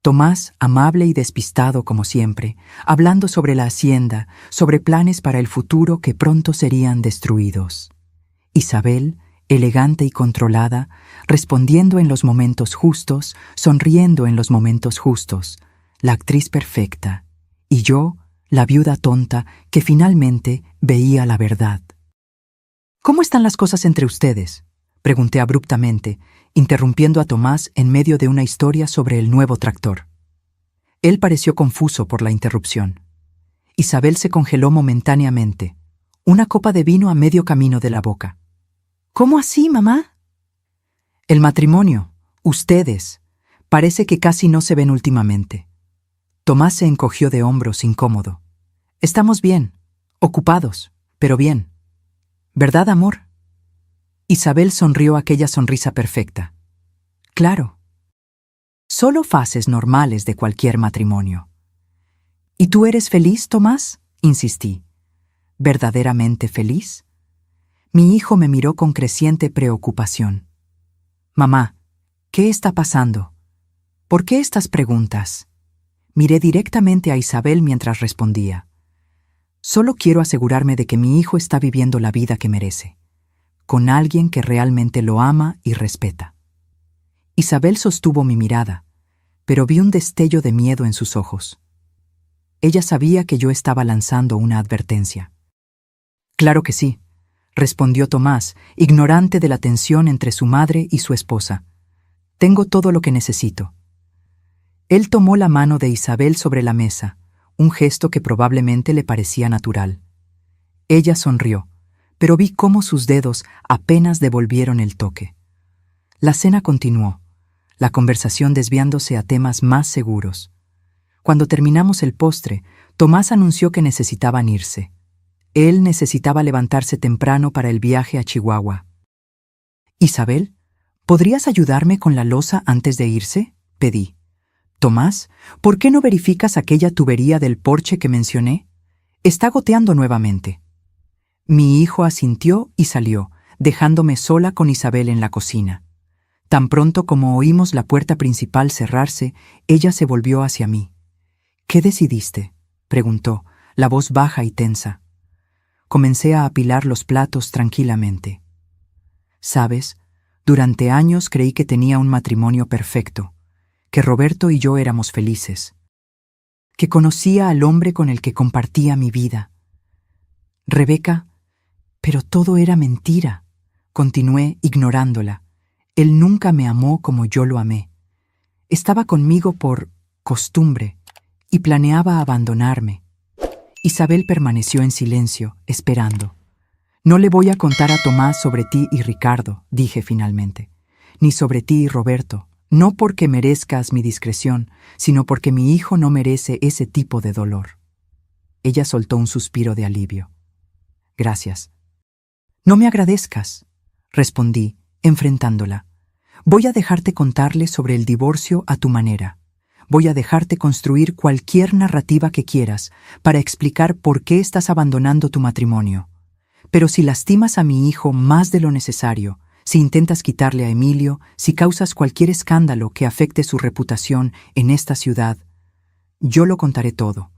Tomás, amable y despistado como siempre, hablando sobre la hacienda, sobre planes para el futuro que pronto serían destruidos. Isabel, elegante y controlada, respondiendo en los momentos justos, sonriendo en los momentos justos, la actriz perfecta, y yo, la viuda tonta que finalmente veía la verdad. «¿Cómo están las cosas entre ustedes?», pregunté abruptamente, interrumpiendo a Tomás en medio de una historia sobre el nuevo tractor. Él pareció confuso por la interrupción. Isabel se congeló momentáneamente, una copa de vino a medio camino de la boca. «¿Cómo así, mamá?» «El matrimonio, ustedes, parece que casi no se ven últimamente». Tomás se encogió de hombros incómodo. «Estamos bien, ocupados, pero bien. ¿Verdad, amor?» Isabel sonrió aquella sonrisa perfecta. «Claro. Solo fases normales de cualquier matrimonio». «¿Y tú eres feliz, Tomás?», insistí. «¿Verdaderamente feliz?». Mi hijo me miró con creciente preocupación. «Mamá, ¿qué está pasando? ¿Por qué estas preguntas?». Miré directamente a Isabel mientras respondía. «Solo quiero asegurarme de que mi hijo está viviendo la vida que merece, con alguien que realmente lo ama y respeta». Isabel sostuvo mi mirada, pero vi un destello de miedo en sus ojos. Ella sabía que yo estaba lanzando una advertencia. «Claro que sí», respondió Tomás, ignorante de la tensión entre su madre y su esposa. «Tengo todo lo que necesito». Él tomó la mano de Isabel sobre la mesa, un gesto que probablemente le parecía natural. Ella sonrió, pero vi cómo sus dedos apenas devolvieron el toque. La cena continuó, la conversación desviándose a temas más seguros. Cuando terminamos el postre, Tomás anunció que necesitaban irse. Él necesitaba levantarse temprano para el viaje a Chihuahua. «Isabel, ¿podrías ayudarme con la loza antes de irse?», pedí. «Tomás, ¿por qué no verificas aquella tubería del porche que mencioné? Está goteando nuevamente». Mi hijo asintió y salió, dejándome sola con Isabel en la cocina. Tan pronto como oímos la puerta principal cerrarse, ella se volvió hacia mí. «¿Qué decidiste?», preguntó, la voz baja y tensa. Comencé a apilar los platos tranquilamente. «Sabes, durante años creí que tenía un matrimonio perfecto, que Roberto y yo éramos felices, que conocía al hombre con el que compartía mi vida. Rebeca, pero todo era mentira», continué ignorándola. «Él nunca me amó como yo lo amé. Estaba conmigo por costumbre y planeaba abandonarme». Isabel permaneció en silencio, esperando. «No le voy a contar a Tomás sobre ti y Ricardo», dije finalmente, «ni sobre ti y Roberto, no porque merezcas mi discreción, sino porque mi hijo no merece ese tipo de dolor». Ella soltó un suspiro de alivio. «Gracias». «No me agradezcas», respondí, enfrentándola. «Voy a dejarte contarle sobre el divorcio a tu manera. Voy a dejarte construir cualquier narrativa que quieras para explicar por qué estás abandonando tu matrimonio. Pero si lastimas a mi hijo más de lo necesario, si intentas quitarle a Emilio, si causas cualquier escándalo que afecte su reputación en esta ciudad, Yo lo contaré todo,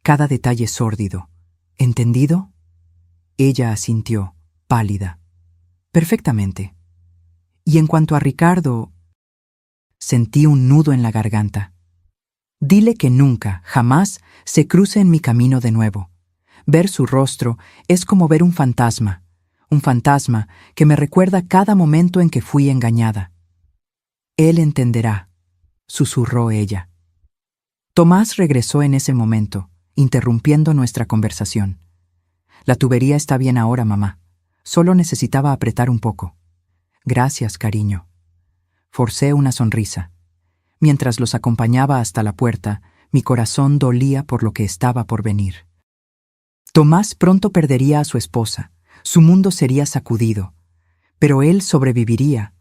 cada detalle sórdido. ¿Entendido? Ella asintió, pálida. Perfectamente. Y en cuanto a Ricardo, sentí un nudo en la garganta. Dile que nunca, jamás, se cruce en mi camino de nuevo. Ver su rostro es como ver un fantasma que me recuerda cada momento en que fui engañada. Él entenderá, susurró ella. Tomás regresó en ese momento, interrumpiendo nuestra conversación. La tubería está bien ahora, mamá. Solo necesitaba apretar un poco. Gracias, cariño. Forcé una sonrisa. Mientras los acompañaba hasta la puerta, mi corazón dolía por lo que estaba por venir. Tomás pronto perdería a su esposa. Su mundo sería sacudido. Pero él sobreviviría.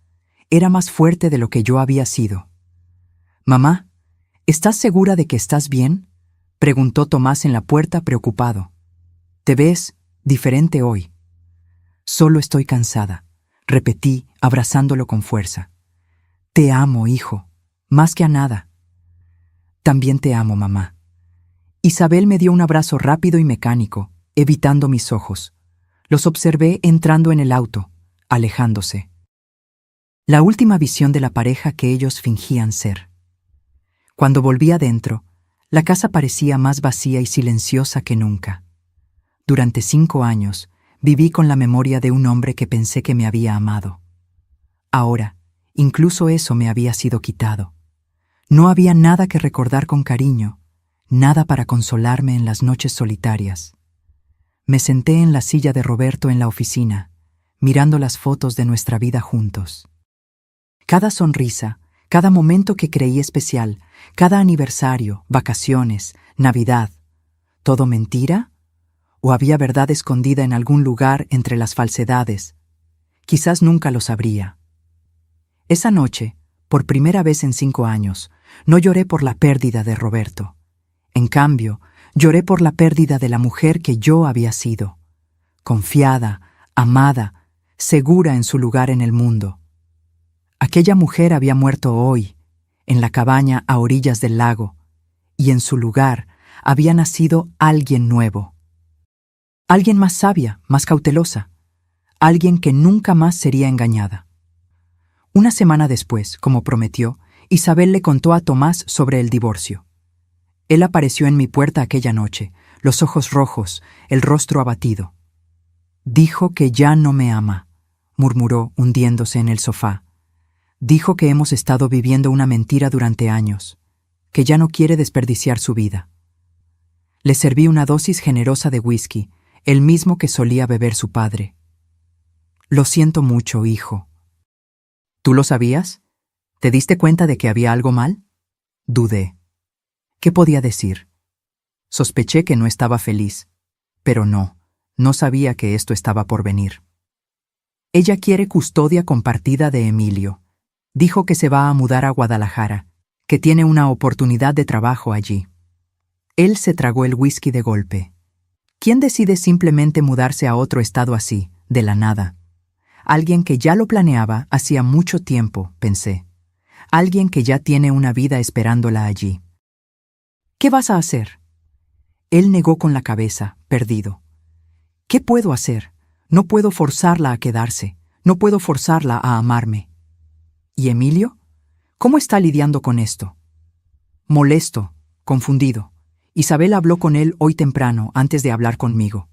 Era más fuerte de lo que yo había sido. Mamá, ¿estás segura de que estás bien?, preguntó Tomás en la puerta preocupado. Te ves diferente hoy. Solo estoy cansada, repetí, abrazándolo con fuerza. Te amo, hijo, más que a nada. También te amo, mamá. Isabel me dio un abrazo rápido y mecánico, evitando mis ojos. Los observé entrando en el auto, alejándose. La última visión de la pareja que ellos fingían ser. Cuando volví adentro, la casa parecía más vacía y silenciosa que nunca. Durante 5 años, viví con la memoria de un hombre que pensé que me había amado. Ahora, incluso eso me había sido quitado. No había nada que recordar con cariño, nada para consolarme en las noches solitarias. Me senté en la silla de Roberto en la oficina, mirando las fotos de nuestra vida juntos. Cada sonrisa, cada momento que creí especial, cada aniversario, vacaciones, Navidad, ¿todo mentira? ¿O había verdad escondida en algún lugar entre las falsedades? Quizás nunca lo sabría. Esa noche, por primera vez en 5 años, no lloré por la pérdida de Roberto. En cambio, lloré por la pérdida de la mujer que yo había sido. Confiada, amada, segura en su lugar en el mundo. Aquella mujer había muerto hoy, en la cabaña a orillas del lago, y en su lugar había nacido alguien nuevo. Alguien más sabia, más cautelosa. Alguien que nunca más sería engañada. Una semana después, como prometió, Isabel le contó a Tomás sobre el divorcio. Él apareció en mi puerta aquella noche, los ojos rojos, el rostro abatido. Dijo que ya no me ama, murmuró, hundiéndose en el sofá. Dijo que hemos estado viviendo una mentira durante años, que ya no quiere desperdiciar su vida. Le serví una dosis generosa de whisky, el mismo que solía beber su padre. Lo siento mucho, hijo. ¿Tú lo sabías? ¿Te diste cuenta de que había algo mal? Dudé. ¿Qué podía decir? Sospeché que no estaba feliz, pero no sabía que esto estaba por venir. Ella quiere custodia compartida de Emilio. Dijo que se va a mudar a Guadalajara, que tiene una oportunidad de trabajo allí. Él se tragó el whisky de golpe. ¿Quién decide simplemente mudarse a otro estado así, de la nada? Alguien que ya lo planeaba hacía mucho tiempo, pensé. Alguien que ya tiene una vida esperándola allí. ¿Qué vas a hacer? Él negó con la cabeza, perdido. ¿Qué puedo hacer? No puedo forzarla a quedarse. No puedo forzarla a amarme. ¿Y Emilio? ¿Cómo está lidiando con esto? Molesto, confundido. Isabel habló con él hoy temprano, antes de hablar conmigo.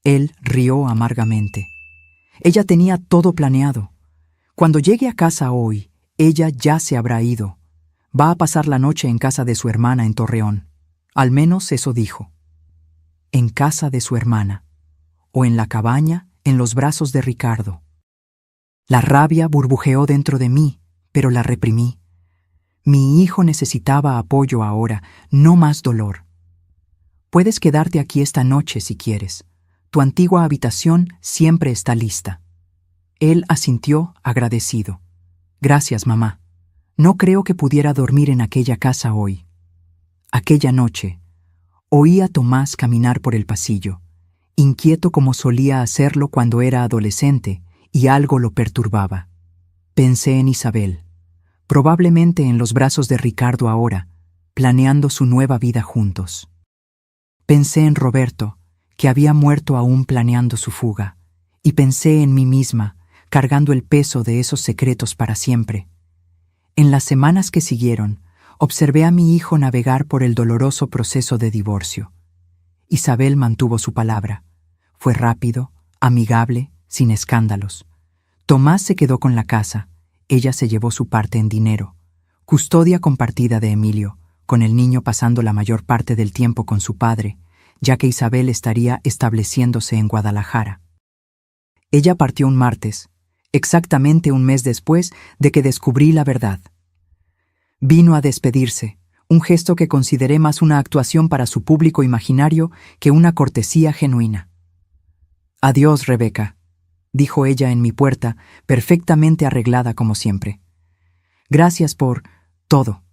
Él rió amargamente. Ella tenía todo planeado. Cuando llegue a casa hoy, ella ya se habrá ido. Va a pasar la noche en casa de su hermana en Torreón. Al menos eso dijo. En casa de su hermana. O en la cabaña, en los brazos de Ricardo. La rabia burbujeó dentro de mí, pero la reprimí. Mi hijo necesitaba apoyo ahora, no más dolor. Puedes quedarte aquí esta noche si quieres. Tu antigua habitación siempre está lista. Él asintió agradecido. Gracias, mamá. No creo que pudiera dormir en aquella casa hoy. Aquella noche, oí a Tomás caminar por el pasillo, inquieto como solía hacerlo cuando era adolescente, y algo lo perturbaba. Pensé en Isabel, probablemente en los brazos de Ricardo ahora, planeando su nueva vida juntos. Pensé en Roberto, que había muerto aún planeando su fuga, y pensé en mí misma, cargando el peso de esos secretos para siempre. En las semanas que siguieron, observé a mi hijo navegar por el doloroso proceso de divorcio. Isabel mantuvo su palabra. Fue rápido, amigable, sin escándalos. Tomás se quedó con la casa. Ella se llevó su parte en dinero. Custodia compartida de Emilio, con el niño pasando la mayor parte del tiempo con su padre, ya que Isabel estaría estableciéndose en Guadalajara. Ella partió un martes, exactamente un mes después de que descubrí la verdad. Vino a despedirse, un gesto que consideré más una actuación para su público imaginario que una cortesía genuina. «Adiós, Rebeca», dijo ella en mi puerta, perfectamente arreglada como siempre. «Gracias por todo».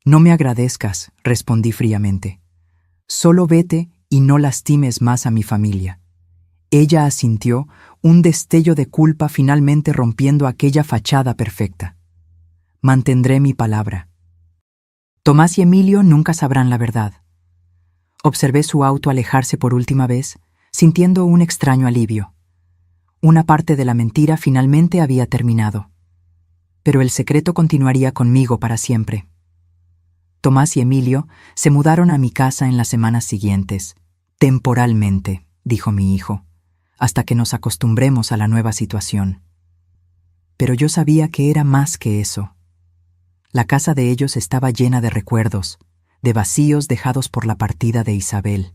«No me agradezcas», respondí fríamente. «Solo vete y no lastimes más a mi familia». Ella asintió, un destello de culpa finalmente rompiendo aquella fachada perfecta. Mantendré mi palabra. Tomás y Emilio nunca sabrán la verdad. Observé su auto alejarse por última vez, sintiendo un extraño alivio. Una parte de la mentira finalmente había terminado. Pero el secreto continuaría conmigo para siempre. Tomás y Emilio se mudaron a mi casa en las semanas siguientes. Temporalmente, dijo mi hijo, hasta que nos acostumbremos a la nueva situación. Pero yo sabía que era más que eso. La casa de ellos estaba llena de recuerdos, de vacíos dejados por la partida de Isabel.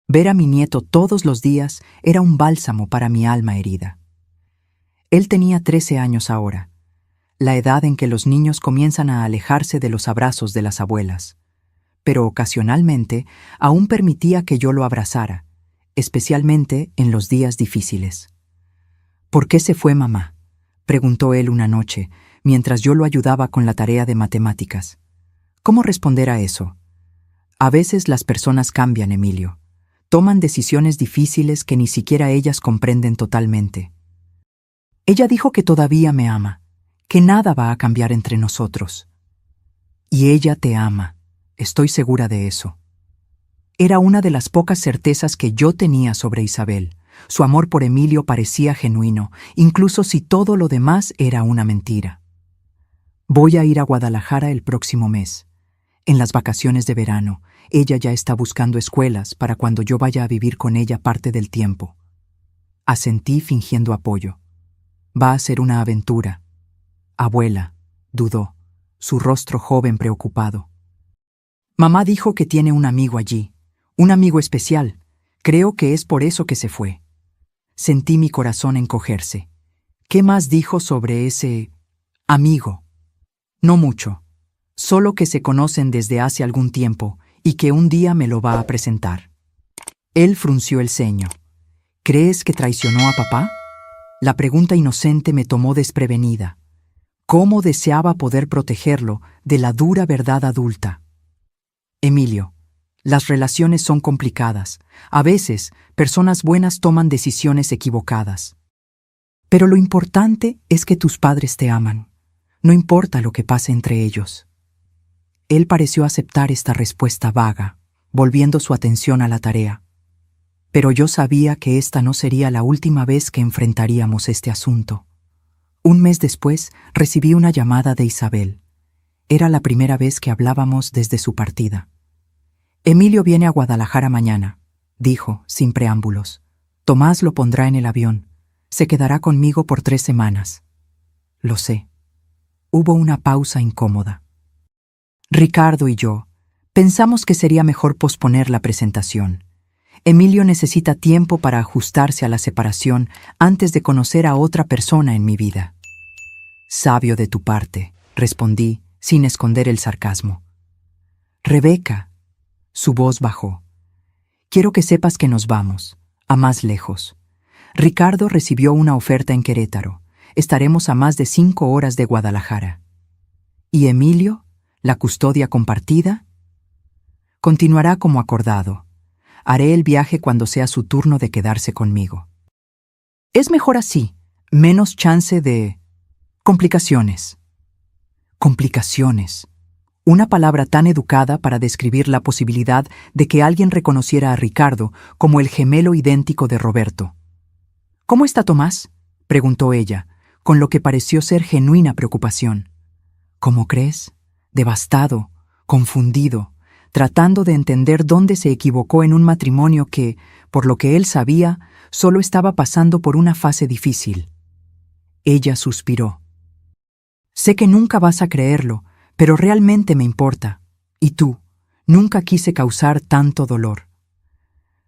Ver a mi nieto todos los días era un bálsamo para mi alma herida. Él tenía 13 años ahora, la edad en que los niños comienzan a alejarse de los abrazos de las abuelas, pero ocasionalmente aún permitía que yo lo abrazara, especialmente en los días difíciles. «¿Por qué se fue mamá?», preguntó él una noche, mientras yo lo ayudaba con la tarea de matemáticas. ¿Cómo responder a eso? A veces las personas cambian, Emilio. Toman decisiones difíciles que ni siquiera ellas comprenden totalmente. Ella dijo que todavía me ama, que nada va a cambiar entre nosotros. Y ella te ama, estoy segura de eso. Era una de las pocas certezas que yo tenía sobre Isabel. Su amor por Emilio parecía genuino, incluso si todo lo demás era una mentira. Voy a ir a Guadalajara el próximo mes. En las vacaciones de verano, ella ya está buscando escuelas para cuando yo vaya a vivir con ella parte del tiempo. Asentí fingiendo apoyo. Va a ser una aventura. Abuela, dudó, su rostro joven preocupado. Mamá dijo que tiene un amigo allí, un amigo especial. Creo que es por eso que se fue. Sentí mi corazón encogerse. ¿Qué más dijo sobre ese amigo? No mucho, solo que se conocen desde hace algún tiempo y que un día me lo va a presentar. Él frunció el ceño. ¿Crees que traicionó a papá? La pregunta inocente me tomó desprevenida. ¿Cómo deseaba poder protegerlo de la dura verdad adulta? Emilio, las relaciones son complicadas. A veces, personas buenas toman decisiones equivocadas. Pero lo importante es que tus padres te aman. No importa lo que pase entre ellos. Él pareció aceptar esta respuesta vaga, volviendo su atención a la tarea. Pero yo sabía que esta no sería la última vez que enfrentaríamos este asunto. Un mes después, recibí una llamada de Isabel. Era la primera vez que hablábamos desde su partida. «Emilio viene a Guadalajara mañana», dijo, sin preámbulos. «Tomás lo pondrá en el avión. Se quedará conmigo por 3 semanas». Lo sé. Hubo una pausa incómoda. Ricardo y yo pensamos que sería mejor posponer la presentación. Emilio necesita tiempo para ajustarse a la separación antes de conocer a otra persona en mi vida. «Sabio de tu parte», respondí, sin esconder el sarcasmo. «Rebeca», su voz bajó. «Quiero que sepas que nos vamos, a más lejos. Ricardo recibió una oferta en Querétaro. Estaremos a más de 5 horas de Guadalajara. ¿Y Emilio, la custodia compartida? Continuará como acordado. Haré el viaje cuando sea su turno de quedarse conmigo. Es mejor así, menos chance de complicaciones». Complicaciones. Una palabra tan educada para describir la posibilidad de que alguien reconociera a Ricardo como el gemelo idéntico de Roberto. «¿Cómo está Tomás?», preguntó ella, con lo que pareció ser genuina preocupación. «¿Cómo crees?», devastado, confundido, tratando de entender dónde se equivocó en un matrimonio que, por lo que él sabía, solo estaba pasando por una fase difícil. Ella suspiró. «Sé que nunca vas a creerlo, pero realmente me importa. Y tú, nunca quise causar tanto dolor.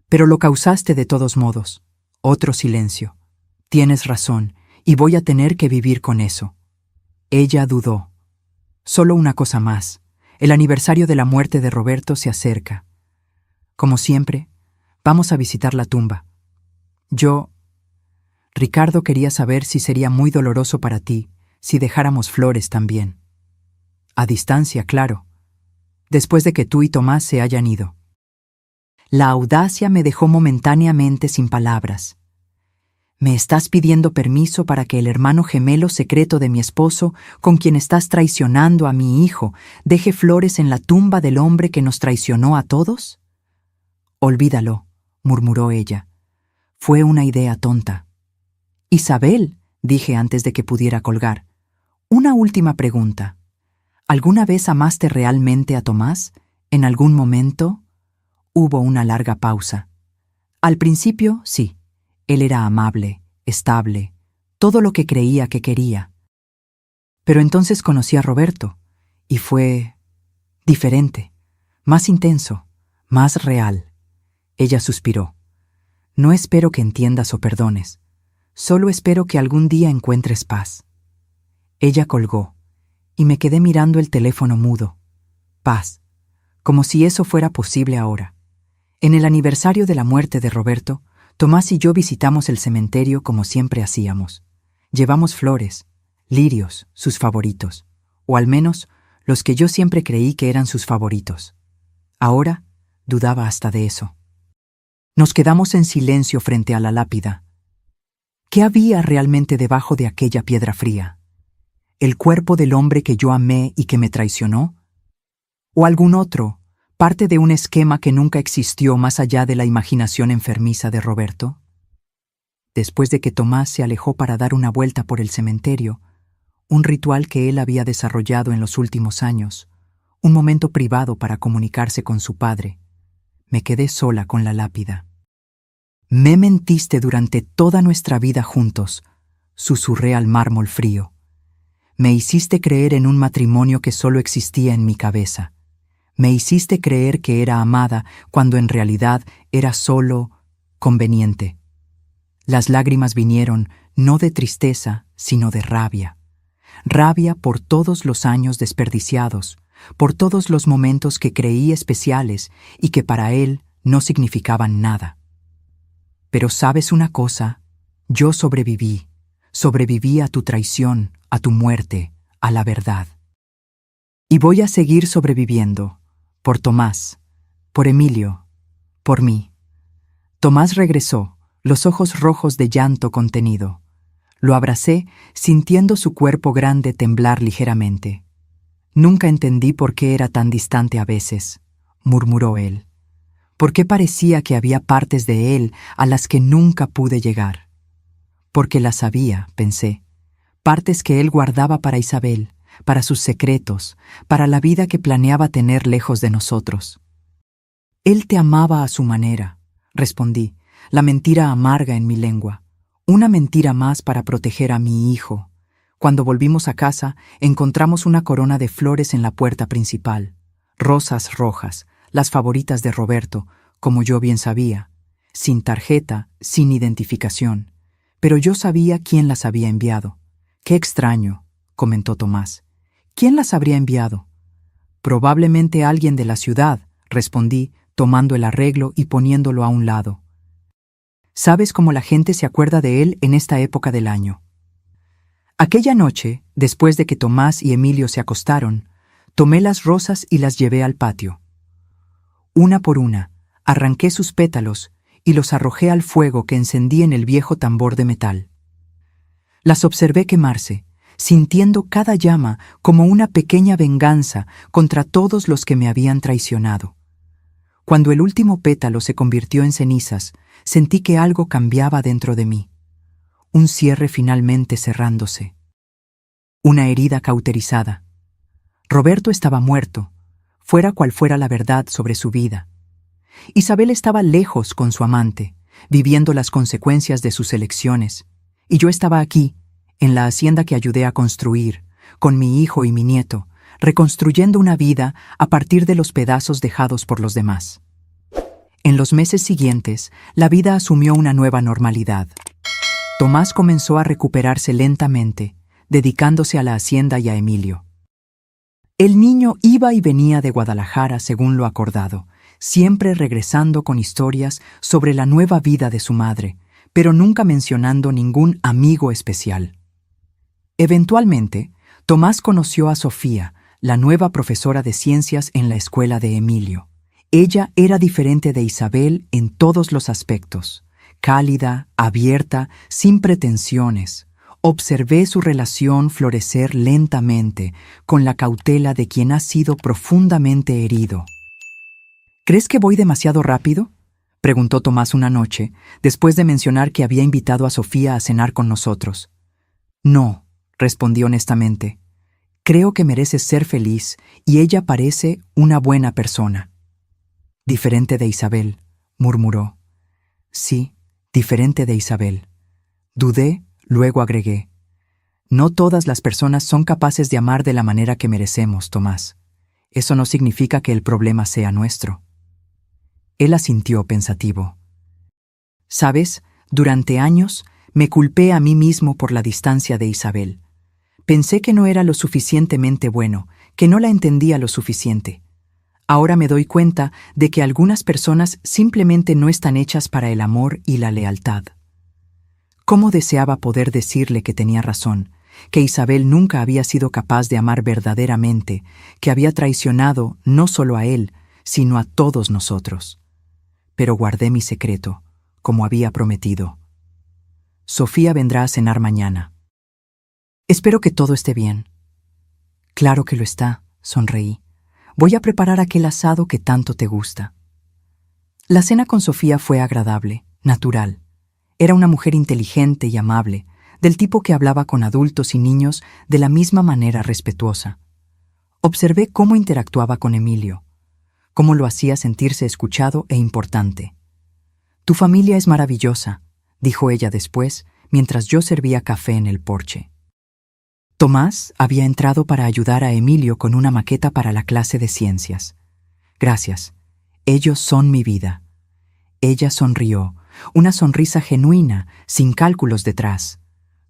Pero lo causaste de todos modos». Otro silencio. «Tienes razón, y voy a tener que vivir con eso». Ella dudó. «Solo una cosa más. El aniversario de la muerte de Roberto se acerca. Como siempre, vamos a visitar la tumba. Ricardo quería saber si sería muy doloroso para ti si dejáramos flores también. A distancia, claro, después de que tú y Tomás se hayan ido». La audacia me dejó momentáneamente sin palabras. «¿Me estás pidiendo permiso para que el hermano gemelo secreto de mi esposo, con quien estás traicionando a mi hijo, deje flores en la tumba del hombre que nos traicionó a todos?» «Olvídalo», murmuró ella. «Fue una idea tonta». «Isabel», dije antes de que pudiera colgar, «una última pregunta. ¿Alguna vez amaste realmente a Tomás? ¿En algún momento?» Hubo una larga pausa. «Al principio, sí. Él era amable, estable, todo lo que creía que quería. Pero entonces conocí a Roberto, y fue diferente, más intenso, más real». Ella suspiró. «No espero que entiendas o perdones. Solo espero que algún día encuentres paz». Ella colgó, y me quedé mirando el teléfono mudo. Paz, como si eso fuera posible ahora. En el aniversario de la muerte de Roberto, Tomás y yo visitamos el cementerio como siempre hacíamos. Llevamos flores, lirios, sus favoritos, o al menos los que yo siempre creí que eran sus favoritos. Ahora dudaba hasta de eso. Nos quedamos en silencio frente a la lápida. ¿Qué había realmente debajo de aquella piedra fría? ¿El cuerpo del hombre que yo amé y que me traicionó? ¿O algún otro, parte de un esquema que nunca existió más allá de la imaginación enfermiza de Roberto? Después de que Tomás se alejó para dar una vuelta por el cementerio, un ritual que él había desarrollado en los últimos años, un momento privado para comunicarse con su padre, me quedé sola con la lápida. «Me mentiste durante toda nuestra vida juntos», susurré al mármol frío. «Me hiciste creer en un matrimonio que solo existía en mi cabeza. Me hiciste creer que era amada cuando en realidad era solo conveniente». Las lágrimas vinieron no de tristeza, sino de rabia. Rabia por todos los años desperdiciados, por todos los momentos que creí especiales y que para él no significaban nada. Pero ¿sabes una cosa? Yo sobreviví a tu traición, a tu muerte, a la verdad. Y voy a seguir sobreviviendo, por Tomás, por Emilio, por mí. Tomás regresó, los ojos rojos de llanto contenido. Lo abracé, sintiendo su cuerpo grande temblar ligeramente. «Nunca entendí por qué era tan distante a veces», murmuró él. «¿Por qué parecía que había partes de él a las que nunca pude llegar?» «Porque las había», pensé, partes que él guardaba para Isabel, para sus secretos, para la vida que planeaba tener lejos de nosotros. «Él te amaba a su manera», respondí, la mentira amarga en mi lengua. Una mentira más para proteger a mi hijo. Cuando volvimos a casa, encontramos una corona de flores en la puerta principal. Rosas rojas, las favoritas de Roberto, como yo bien sabía. Sin tarjeta, sin identificación. Pero yo sabía quién las había enviado. «Qué extraño», comentó Tomás. «¿Quién las habría enviado?» «Probablemente alguien de la ciudad», respondí, tomando el arreglo y poniéndolo a un lado. «¿Sabes cómo la gente se acuerda de él en esta época del año?» Aquella noche, después de que Tomás y Emilio se acostaron, tomé las rosas y las llevé al patio. Una por una, arranqué sus pétalos y los arrojé al fuego que encendí en el viejo tambor de metal. Las observé quemarse, sintiendo cada llama como una pequeña venganza contra todos los que me habían traicionado. Cuando el último pétalo se convirtió en cenizas, sentí que algo cambiaba dentro de mí. Un cierre finalmente cerrándose. Una herida cauterizada. Roberto estaba muerto, fuera cual fuera la verdad sobre su vida. Isabel estaba lejos con su amante, viviendo las consecuencias de sus elecciones, y yo estaba aquí, en la hacienda que ayudé a construir, con mi hijo y mi nieto, reconstruyendo una vida a partir de los pedazos dejados por los demás. En los meses siguientes, la vida asumió una nueva normalidad. Tomás comenzó a recuperarse lentamente, dedicándose a la hacienda y a Emilio. El niño iba y venía de Guadalajara según lo acordado, siempre regresando con historias sobre la nueva vida de su madre, pero nunca mencionando ningún amigo especial. Eventualmente, Tomás conoció a Sofía, la nueva profesora de ciencias en la escuela de Emilio. Ella era diferente de Isabel en todos los aspectos, cálida, abierta, sin pretensiones. Observé su relación florecer lentamente, con la cautela de quien ha sido profundamente herido. ¿Crees que voy demasiado rápido?, preguntó Tomás una noche, después de mencionar que había invitado a Sofía a cenar con nosotros. No, respondí honestamente. Creo que mereces ser feliz y ella parece una buena persona. Diferente de Isabel, murmuró. Sí, diferente de Isabel. Dudé, luego agregué. No todas las personas son capaces de amar de la manera que merecemos, Tomás. Eso no significa que el problema sea nuestro. Él asintió pensativo. ¿Sabes? Durante años me culpé a mí mismo por la distancia de Isabel. Pensé que no era lo suficientemente bueno, que no la entendía lo suficiente. Ahora me doy cuenta de que algunas personas simplemente no están hechas para el amor y la lealtad. ¿Cómo deseaba poder decirle que tenía razón, que Isabel nunca había sido capaz de amar verdaderamente, que había traicionado no solo a él, sino a todos nosotros? Pero guardé mi secreto, como había prometido. Sofía vendrá a cenar mañana. Espero que todo esté bien. Claro que lo está, sonreí. Voy a preparar aquel asado que tanto te gusta. La cena con Sofía fue agradable, natural. Era una mujer inteligente y amable, del tipo que hablaba con adultos y niños de la misma manera respetuosa. Observé cómo interactuaba con Emilio, cómo lo hacía sentirse escuchado e importante. Tu familia es maravillosa, dijo ella después, mientras yo servía café en el porche. Tomás había entrado para ayudar a Emilio con una maqueta para la clase de ciencias. Gracias. Ellos son mi vida. Ella sonrió, una sonrisa genuina, sin cálculos detrás.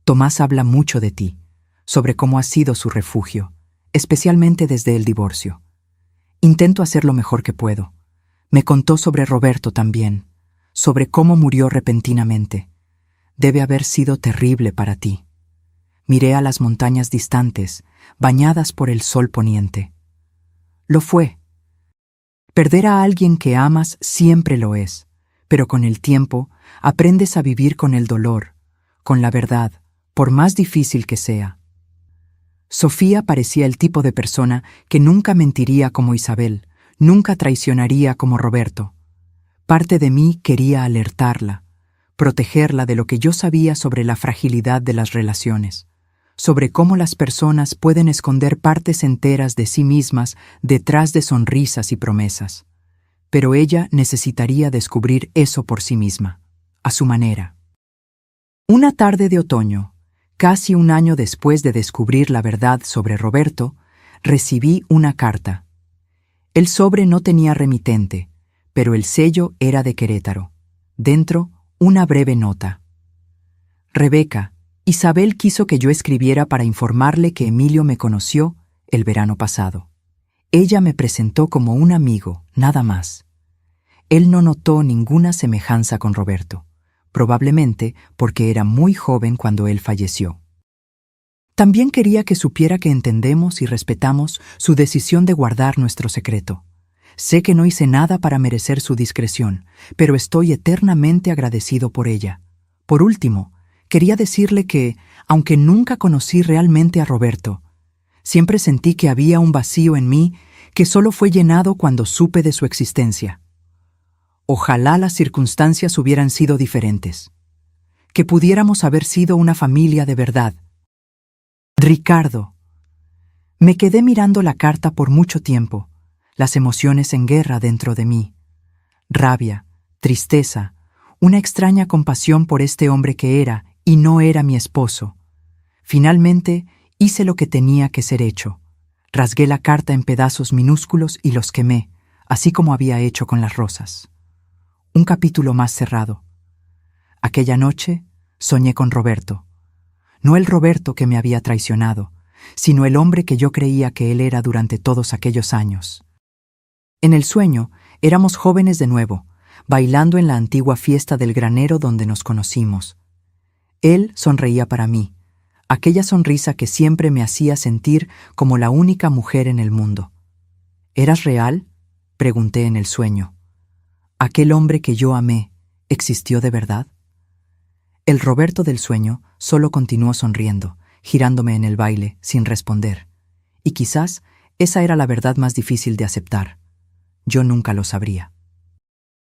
Tomás habla mucho de ti, sobre cómo has sido su refugio, especialmente desde el divorcio. Intento hacer lo mejor que puedo. Me contó sobre Roberto también, sobre cómo murió repentinamente. Debe haber sido terrible para ti. Miré a las montañas distantes, bañadas por el sol poniente. Lo fue. Perder a alguien que amas siempre lo es, pero con el tiempo aprendes a vivir con el dolor, con la verdad, por más difícil que sea. Sofía parecía el tipo de persona que nunca mentiría como Isabel, nunca traicionaría como Roberto. Parte de mí quería alertarla, protegerla de lo que yo sabía sobre la fragilidad de las relaciones, sobre cómo las personas pueden esconder partes enteras de sí mismas detrás de sonrisas y promesas. Pero ella necesitaría descubrir eso por sí misma, a su manera. Una tarde de otoño, casi un año después de descubrir la verdad sobre Roberto, recibí una carta. El sobre no tenía remitente, pero el sello era de Querétaro. Dentro, una breve nota. Rebeca, Isabel quiso que yo escribiera para informarle que Emilio me conoció el verano pasado. Ella me presentó como un amigo, nada más. Él no notó ninguna semejanza con Roberto, probablemente porque era muy joven cuando él falleció. También quería que supiera que entendemos y respetamos su decisión de guardar nuestro secreto. Sé que no hice nada para merecer su discreción, pero estoy eternamente agradecido por ella. Por último, Quería decirle que, aunque nunca conocí realmente a Roberto, siempre sentí que había un vacío en mí que solo fue llenado cuando supe de su existencia. Ojalá las circunstancias hubieran sido diferentes, que pudiéramos haber sido una familia de verdad. Ricardo. Me quedé mirando la carta por mucho tiempo, las emociones en guerra dentro de mí. Rabia, tristeza, una extraña compasión por este hombre que era y no era mi esposo. Finalmente, hice lo que tenía que ser hecho. Rasgué la carta en pedazos minúsculos y los quemé, así como había hecho con las rosas. Un capítulo más cerrado. Aquella noche, soñé con Roberto. No el Roberto que me había traicionado, sino el hombre que yo creía que él era durante todos aquellos años. En el sueño, éramos jóvenes de nuevo, bailando en la antigua fiesta del granero donde nos conocimos. Él sonreía para mí, aquella sonrisa que siempre me hacía sentir como la única mujer en el mundo. ¿Eras real?, pregunté en el sueño. ¿Aquel hombre que yo amé existió de verdad? El Roberto del sueño solo continuó sonriendo, girándome en el baile, sin responder. Y quizás esa era la verdad más difícil de aceptar. Yo nunca lo sabría.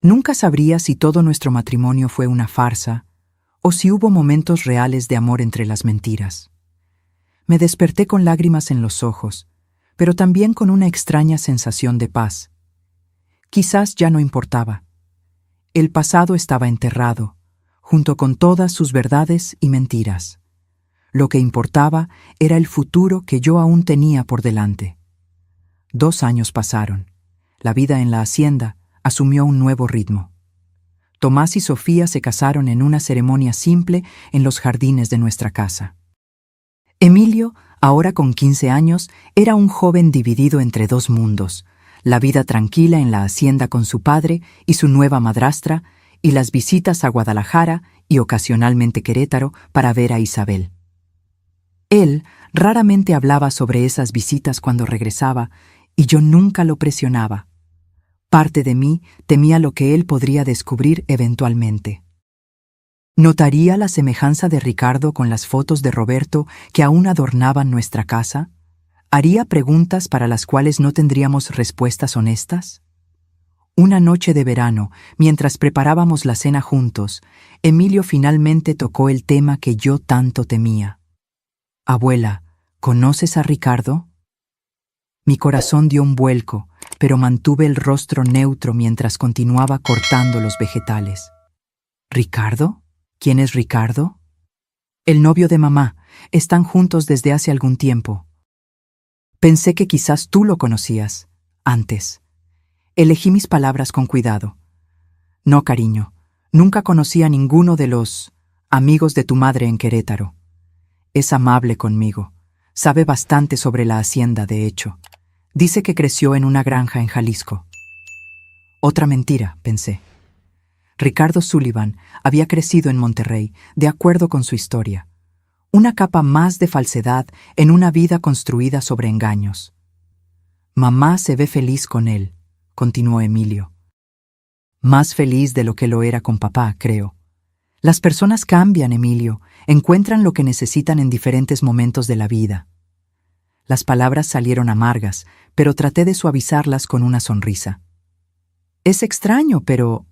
Nunca sabría si todo nuestro matrimonio fue una farsa o si hubo momentos reales de amor entre las mentiras. Me desperté con lágrimas en los ojos, pero también con una extraña sensación de paz. Quizás ya no importaba. El pasado estaba enterrado, junto con todas sus verdades y mentiras. Lo que importaba era el futuro que yo aún tenía por delante. 2 años pasaron. La vida en la hacienda asumió un nuevo ritmo. Tomás y Sofía se casaron en una ceremonia simple en los jardines de nuestra casa. Emilio, ahora con 15 años, era un joven dividido entre 2 mundos: la vida tranquila en la hacienda con su padre y su nueva madrastra, y las visitas a Guadalajara y ocasionalmente Querétaro para ver a Isabel. Él raramente hablaba sobre esas visitas cuando regresaba, y yo nunca lo presionaba. Parte de mí temía lo que él podría descubrir eventualmente. ¿Notaría la semejanza de Ricardo con las fotos de Roberto que aún adornaban nuestra casa? ¿Haría preguntas para las cuales no tendríamos respuestas honestas? Una noche de verano, mientras preparábamos la cena juntos, Emilio finalmente tocó el tema que yo tanto temía. «Abuela, ¿conoces a Ricardo?» Mi corazón dio un vuelco, pero mantuve el rostro neutro mientras continuaba cortando los vegetales. ¿Ricardo? ¿Quién es Ricardo? El novio de mamá. Están juntos desde hace algún tiempo. Pensé que quizás tú lo conocías, antes. Elegí mis palabras con cuidado. No, cariño, nunca conocí a ninguno de los amigos de tu madre en Querétaro. Es amable conmigo. Sabe bastante sobre la hacienda, de hecho. Dice que creció en una granja en Jalisco. Otra mentira, pensé. Ricardo Sullivan había crecido en Monterrey, de acuerdo con su historia. Una capa más de falsedad en una vida construida sobre engaños. Mamá se ve feliz con él, continuó Emilio. Más feliz de lo que lo era con papá, creo. Las personas cambian, Emilio, encuentran lo que necesitan en diferentes momentos de la vida. Las palabras salieron amargas, pero traté de suavizarlas con una sonrisa. Es extraño, pero...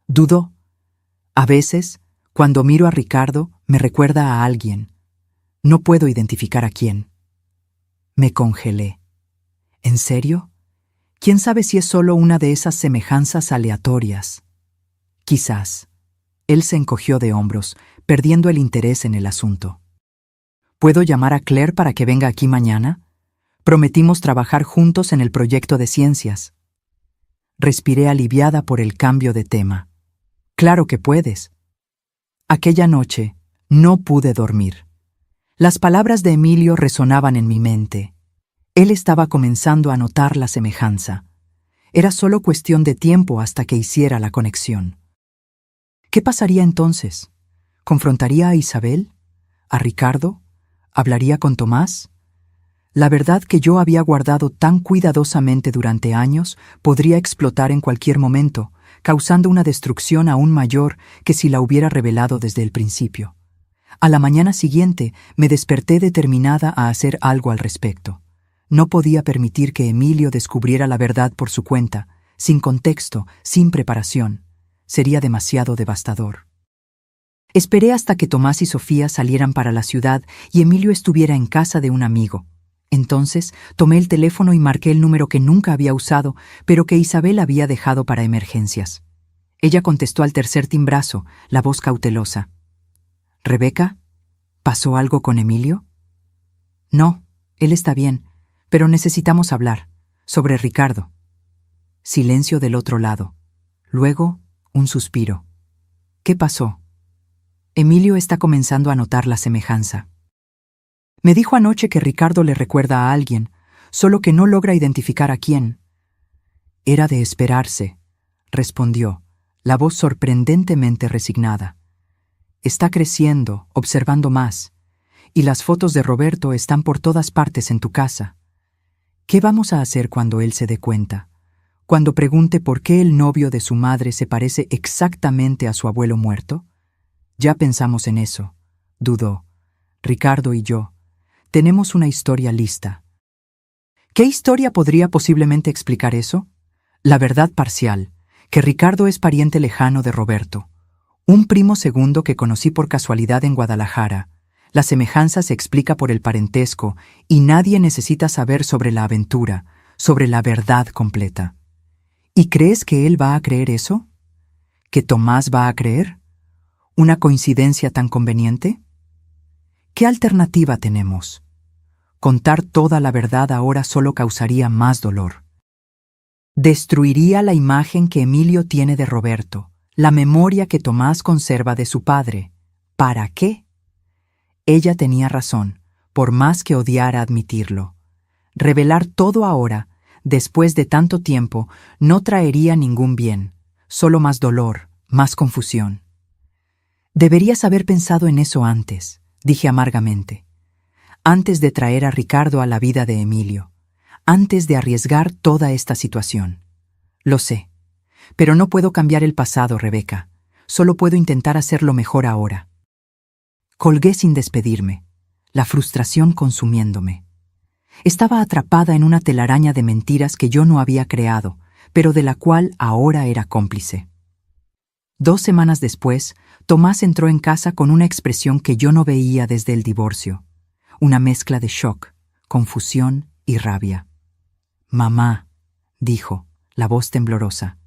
dudó. A veces, cuando miro a Ricardo, me recuerda a alguien. No puedo identificar a quién. Me congelé. ¿En serio? ¿Quién sabe si es solo una de esas semejanzas aleatorias? Quizás. Él se encogió de hombros, perdiendo el interés en el asunto. ¿Puedo llamar a Claire para que venga aquí mañana? Prometimos trabajar juntos en el proyecto de ciencias. Respiré aliviada por el cambio de tema. Claro que puedes. Aquella noche no pude dormir. Las palabras de Emilio resonaban en mi mente. Él estaba comenzando a notar la semejanza. Era solo cuestión de tiempo hasta que hiciera la conexión. ¿Qué pasaría entonces? ¿Confrontaría a Isabel? ¿A Ricardo? ¿Hablaría con Tomás? La verdad que yo había guardado tan cuidadosamente durante años podría explotar en cualquier momento, causando una destrucción aún mayor que si la hubiera revelado desde el principio. A la mañana siguiente me desperté determinada a hacer algo al respecto. No podía permitir que Emilio descubriera la verdad por su cuenta, sin contexto, sin preparación. Sería demasiado devastador. Esperé hasta que Tomás y Sofía salieran para la ciudad y Emilio estuviera en casa de un amigo. Entonces tomé el teléfono y marqué el número que nunca había usado, pero que Isabel había dejado para emergencias. Ella contestó al tercer timbrazo, la voz cautelosa. «¿Rebeca? ¿Pasó algo con Emilio?» «No, él está bien, pero necesitamos hablar. Sobre Ricardo». Silencio del otro lado. Luego, un suspiro. «¿Qué pasó?» Emilio está comenzando a notar la semejanza. Me dijo anoche que Ricardo le recuerda a alguien, solo que no logra identificar a quién. Era de esperarse, respondió, la voz sorprendentemente resignada. Está creciendo, observando más, y las fotos de Roberto están por todas partes en tu casa. ¿Qué vamos a hacer cuando él se dé cuenta? Cuando pregunte por qué el novio de su madre se parece exactamente a su abuelo muerto. Ya pensamos en eso, dudó. Ricardo y yo. Tenemos una historia lista. ¿Qué historia podría posiblemente explicar eso? La verdad parcial, que Ricardo es pariente lejano de Roberto. Un primo segundo que conocí por casualidad en Guadalajara. La semejanza se explica por el parentesco y nadie necesita saber sobre la aventura, sobre la verdad completa. ¿Y crees que él va a creer eso? ¿Que Tomás va a creer? ¿Una coincidencia tan conveniente? ¿Qué alternativa tenemos? Contar toda la verdad ahora solo causaría más dolor. Destruiría la imagen que Emilio tiene de Roberto, la memoria que Tomás conserva de su padre. ¿Para qué? Ella tenía razón, por más que odiara admitirlo. Revelar todo ahora, después de tanto tiempo, no traería ningún bien, solo más dolor, más confusión. Deberías haber pensado en eso antes, dije amargamente. Antes de traer a Ricardo a la vida de Emilio. Antes de arriesgar toda esta situación. Lo sé, pero no puedo cambiar el pasado, Rebeca. Solo puedo intentar hacerlo mejor ahora. Colgué sin despedirme, la frustración consumiéndome. Estaba atrapada en una telaraña de mentiras que yo no había creado, pero de la cual ahora era cómplice. 2 semanas después, Tomás entró en casa con una expresión que yo no veía desde el divorcio. Una mezcla de shock, confusión y rabia. «Mamá», dijo, la voz temblorosa.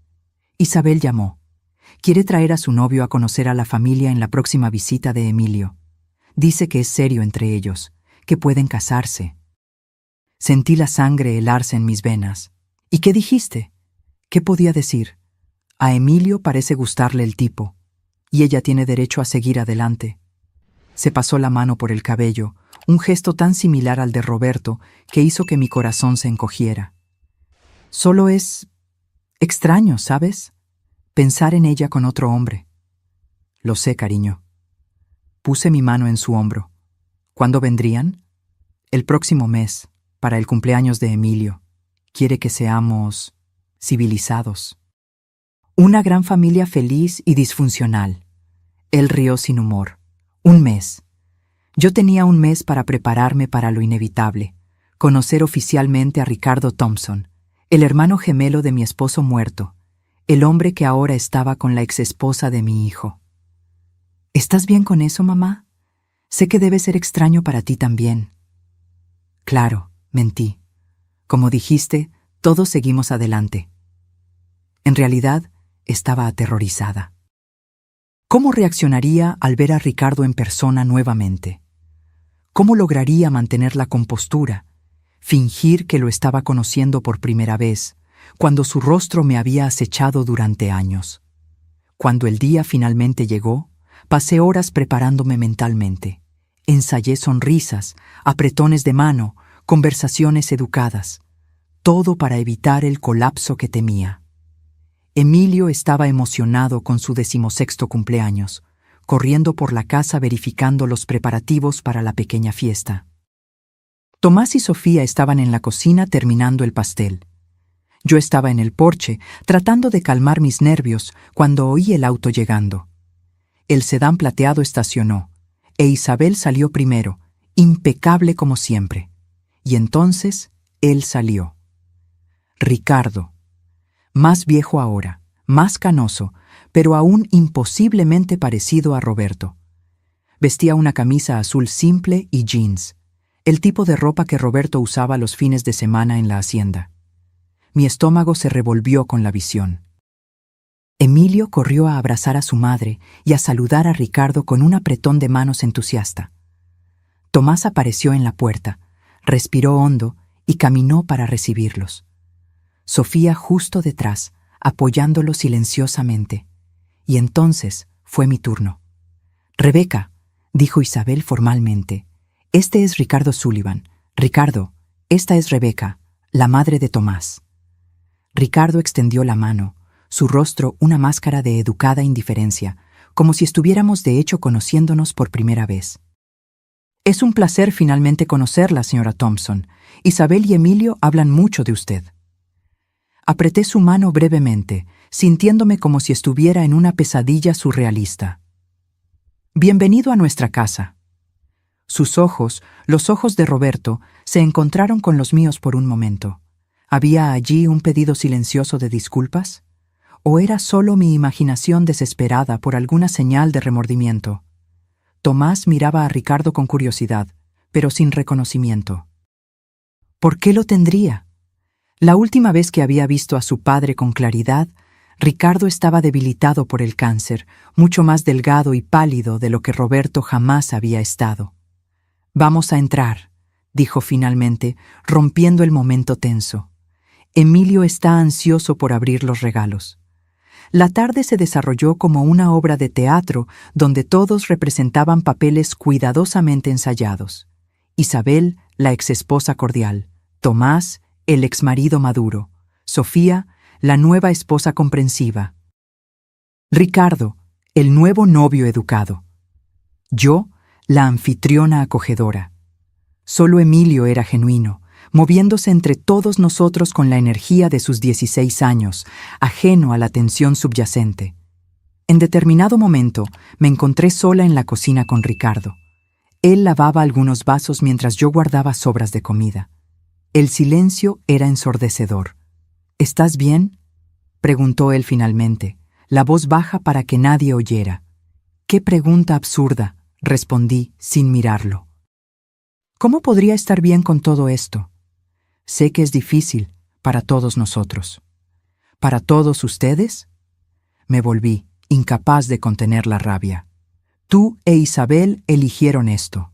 Isabel llamó. Quiere traer a su novio a conocer a la familia en la próxima visita de Emilio. Dice que es serio entre ellos, que pueden casarse. Sentí la sangre helarse en mis venas. ¿Y qué dijiste? ¿Qué podía decir? A Emilio parece gustarle el tipo, y ella tiene derecho a seguir adelante. Se pasó la mano por el cabello, un gesto tan similar al de Roberto que hizo que mi corazón se encogiera. Solo es extraño, ¿sabes? Pensar en ella con otro hombre. Lo sé, cariño. Puse mi mano en su hombro. ¿Cuándo vendrían? El próximo mes, para el cumpleaños de Emilio. Quiere que seamos civilizados. Una gran familia feliz y disfuncional. Él rió sin humor. 1 mes. Yo tenía 1 mes para prepararme para lo inevitable. Conocer oficialmente a Ricardo Thompson, el hermano gemelo de mi esposo muerto, el hombre que ahora estaba con la exesposa de mi hijo. ¿Estás bien con eso, mamá? Sé que debe ser extraño para ti también. Claro, mentí. Como dijiste, todos seguimos adelante. En realidad, estaba aterrorizada. ¿Cómo reaccionaría al ver a Ricardo en persona nuevamente? ¿Cómo lograría mantener la compostura, fingir que lo estaba conociendo por primera vez, cuando su rostro me había acechado durante años? Cuando el día finalmente llegó, pasé horas preparándome mentalmente. Ensayé sonrisas, apretones de mano, conversaciones educadas, todo para evitar el colapso que temía. Emilio estaba emocionado con su 16º cumpleaños, corriendo por la casa verificando los preparativos para la pequeña fiesta. Tomás y Sofía estaban en la cocina terminando el pastel. Yo estaba en el porche, tratando de calmar mis nervios, cuando oí el auto llegando. El sedán plateado estacionó. e Isabel salió primero, impecable como siempre. Y entonces él salió. Ricardo, más viejo ahora, más canoso, pero aún imposiblemente parecido a Roberto. Vestía una camisa azul simple y jeans, el tipo de ropa que Roberto usaba los fines de semana en la hacienda. Mi estómago se revolvió con la visión. Emilio corrió a abrazar a su madre y a saludar a Ricardo con un apretón de manos entusiasta. Tomás apareció en la puerta, respiró hondo y caminó para recibirlos. Sofía justo detrás, apoyándolo silenciosamente. Y entonces fue mi turno. «Rebeca», dijo Isabel formalmente, «este es Ricardo Sullivan. Ricardo, esta es Rebeca, la madre de Tomás». Ricardo extendió la mano, su rostro una máscara de educada indiferencia, como si estuviéramos de hecho conociéndonos por primera vez. «Es un placer finalmente conocerla, señora Thompson. Isabel y Emilio hablan mucho de usted». Apreté su mano brevemente, sintiéndome como si estuviera en una pesadilla surrealista. «Bienvenido a nuestra casa». Sus ojos, los ojos de Roberto, se encontraron con los míos por un momento. ¿Había allí un pedido silencioso de disculpas? ¿O era solo mi imaginación desesperada por alguna señal de remordimiento? Tomás miraba a Ricardo con curiosidad, pero sin reconocimiento. ¿Por qué lo tendría? La última vez que había visto a su padre con claridad, Ricardo estaba debilitado por el cáncer, mucho más delgado y pálido de lo que Roberto jamás había estado. «Vamos a entrar», dijo finalmente, rompiendo el momento tenso. «Emilio está ansioso por abrir los regalos». La tarde se desarrolló como una obra de teatro donde todos representaban papeles cuidadosamente ensayados. Isabel, la exesposa cordial; Tomás, el exmarido maduro; Sofía, la nueva esposa comprensiva; Ricardo, el nuevo novio educado; yo, la anfitriona acogedora. Solo Emilio era genuino, moviéndose entre todos nosotros con la energía de sus 16 años, ajeno a la tensión subyacente. En determinado momento me encontré sola en la cocina con Ricardo. Él lavaba algunos vasos mientras yo guardaba sobras de comida. El silencio era ensordecedor. «¿Estás bien?», preguntó él finalmente, la voz baja para que nadie oyera. «Qué pregunta absurda», respondí sin mirarlo. «¿Cómo podría estar bien con todo esto? Sé que es difícil para todos nosotros». «¿Para todos ustedes?». Me volví, incapaz de contener la rabia. «Tú e Isabel eligieron esto.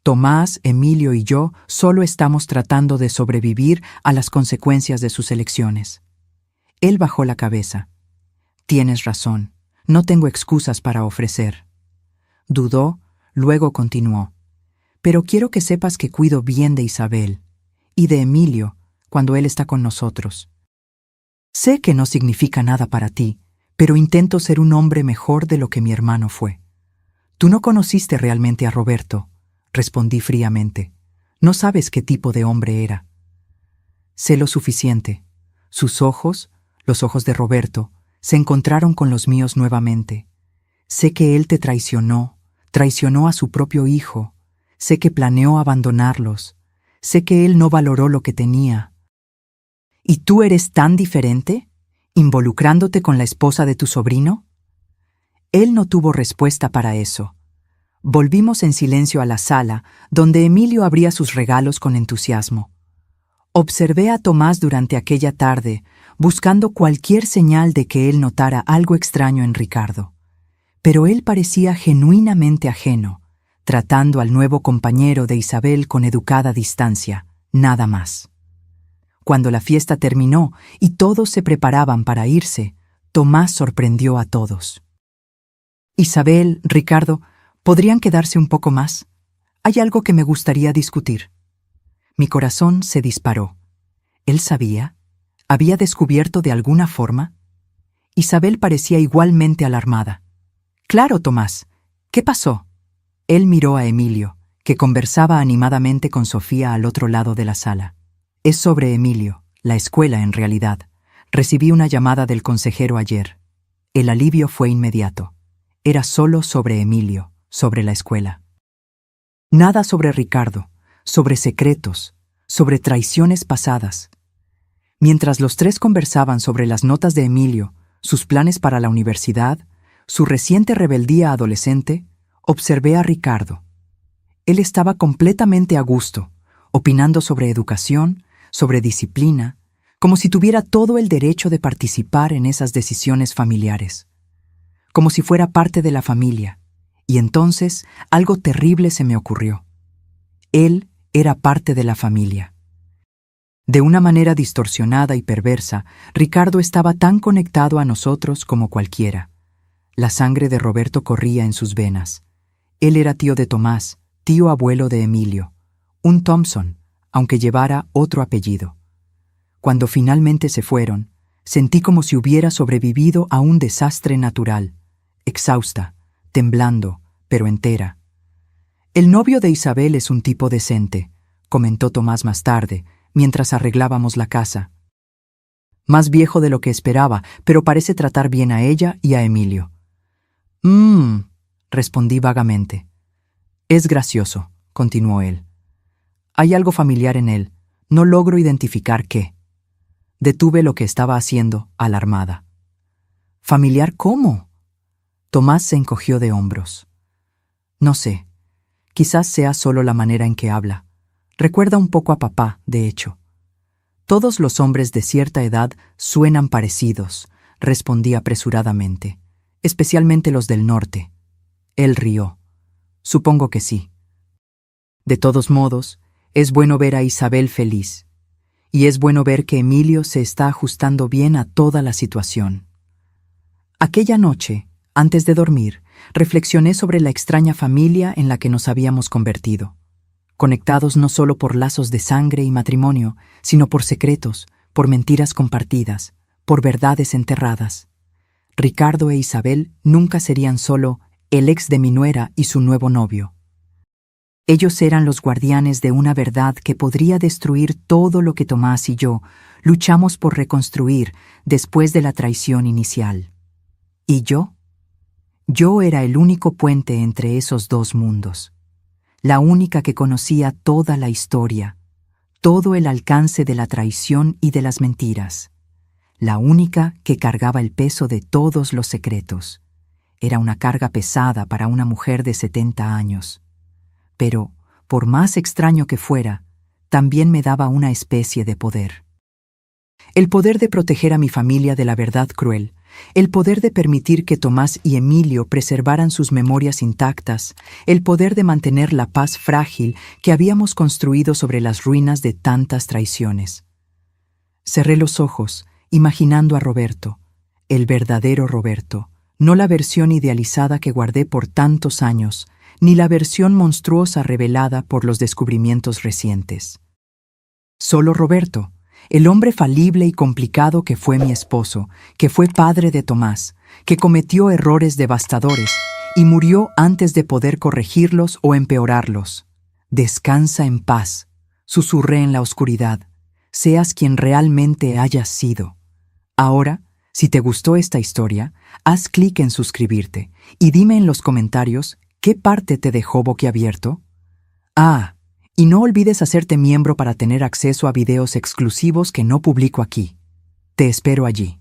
Tomás, Emilio y yo solo estamos tratando de sobrevivir a las consecuencias de sus elecciones». Él bajó la cabeza. «Tienes razón, no tengo excusas para ofrecer». Dudó, luego continuó. «Pero quiero que sepas que cuido bien de Isabel y de Emilio cuando él está con nosotros. Sé que no significa nada para ti, pero intento ser un hombre mejor de lo que mi hermano fue». «Tú no conociste realmente a Roberto», respondí fríamente. «No sabes qué tipo de hombre era». «Sé lo suficiente». Sus ojos, los ojos de Roberto, se encontraron con los míos nuevamente. «Sé que él te traicionó a su propio hijo. Sé que planeó abandonarlos. Sé que él no valoró lo que tenía». «¿Y tú eres tan diferente, involucrándote con la esposa de tu sobrino?». Él no tuvo respuesta para eso. Volvimos en silencio a la sala, donde Emilio abría sus regalos con entusiasmo. Observé a Tomás durante aquella tarde, buscando cualquier señal de que él notara algo extraño en Ricardo. Pero él parecía genuinamente ajeno, tratando al nuevo compañero de Isabel con educada distancia, nada más. Cuando la fiesta terminó y todos se preparaban para irse, Tomás sorprendió a todos. «Isabel, Ricardo, ¿podrían quedarse un poco más? Hay algo que me gustaría discutir». Mi corazón se disparó. ¿Él sabía? ¿Había descubierto de alguna forma? Isabel parecía igualmente alarmada. «Claro, Tomás. ¿Qué pasó?». Él miró a Emilio, que conversaba animadamente con Sofía al otro lado de la sala. «Es sobre Emilio, la escuela en realidad. Recibí una llamada del consejero ayer». El alivio fue inmediato. Era solo sobre Emilio, sobre la escuela. Nada sobre Ricardo, sobre secretos, sobre traiciones pasadas. Mientras los tres conversaban sobre las notas de Emilio, sus planes para la universidad, su reciente rebeldía adolescente, observé a Ricardo. Él estaba completamente a gusto, opinando sobre educación, sobre disciplina, como si tuviera todo el derecho de participar en esas decisiones familiares. Como si fuera parte de la familia. Y entonces algo terrible se me ocurrió. Él era parte de la familia. De una manera distorsionada y perversa, Ricardo estaba tan conectado a nosotros como cualquiera. La sangre de Roberto corría en sus venas. Él era tío de Tomás, tío abuelo de Emilio, un Thompson, aunque llevara otro apellido. Cuando finalmente se fueron, sentí como si hubiera sobrevivido a un desastre natural, exhausta, temblando, pero entera. El novio de Isabel es un tipo decente, comentó Tomás más tarde, mientras arreglábamos la casa. Más viejo de lo que esperaba, pero parece tratar bien a ella y a Emilio. Respondí vagamente. Es gracioso, continuó él. Hay algo familiar en él, no logro identificar qué. Detuve lo que estaba haciendo, alarmada. ¿Familiar cómo? Tomás se encogió de hombros. No sé, quizás sea solo la manera en que habla. Recuerda un poco a papá, de hecho. Todos los hombres de cierta edad suenan parecidos, respondí apresuradamente, especialmente los del norte. Él rió. Supongo que sí. De todos modos, es bueno ver a Isabel feliz. Y es bueno ver que Emilio se está ajustando bien a toda la situación. Aquella noche, antes de dormir, reflexioné sobre la extraña familia en la que nos habíamos convertido. Conectados no solo por lazos de sangre y matrimonio, sino por secretos, por mentiras compartidas, por verdades enterradas. Ricardo e Isabel nunca serían solo el ex de mi nuera y su nuevo novio. Ellos eran los guardianes de una verdad que podría destruir todo lo que Tomás y yo luchamos por reconstruir después de la traición inicial. ¿Y yo? Yo era el único puente entre esos dos mundos. La única que conocía toda la historia, todo el alcance de la traición y de las mentiras. La única que cargaba el peso de todos los secretos. Era una carga pesada para una mujer de 70 años. Pero, por más extraño que fuera, también me daba una especie de poder. El poder de proteger a mi familia de la verdad cruel, el poder de permitir que Tomás y Emilio preservaran sus memorias intactas, el poder de mantener la paz frágil que habíamos construido sobre las ruinas de tantas traiciones. Cerré los ojos, imaginando a Roberto, el verdadero Roberto, no la versión idealizada que guardé por tantos años, ni la versión monstruosa revelada por los descubrimientos recientes. Solo Roberto, el hombre falible y complicado que fue mi esposo, que fue padre de Tomás, que cometió errores devastadores y murió antes de poder corregirlos o empeorarlos. Descansa en paz, susurré en la oscuridad, seas quien realmente hayas sido. Ahora, si te gustó esta historia, haz clic en suscribirte y dime en los comentarios ¿qué parte te dejó boquiabierto? Y no olvides hacerte miembro para tener acceso a videos exclusivos que no publico aquí. Te espero allí.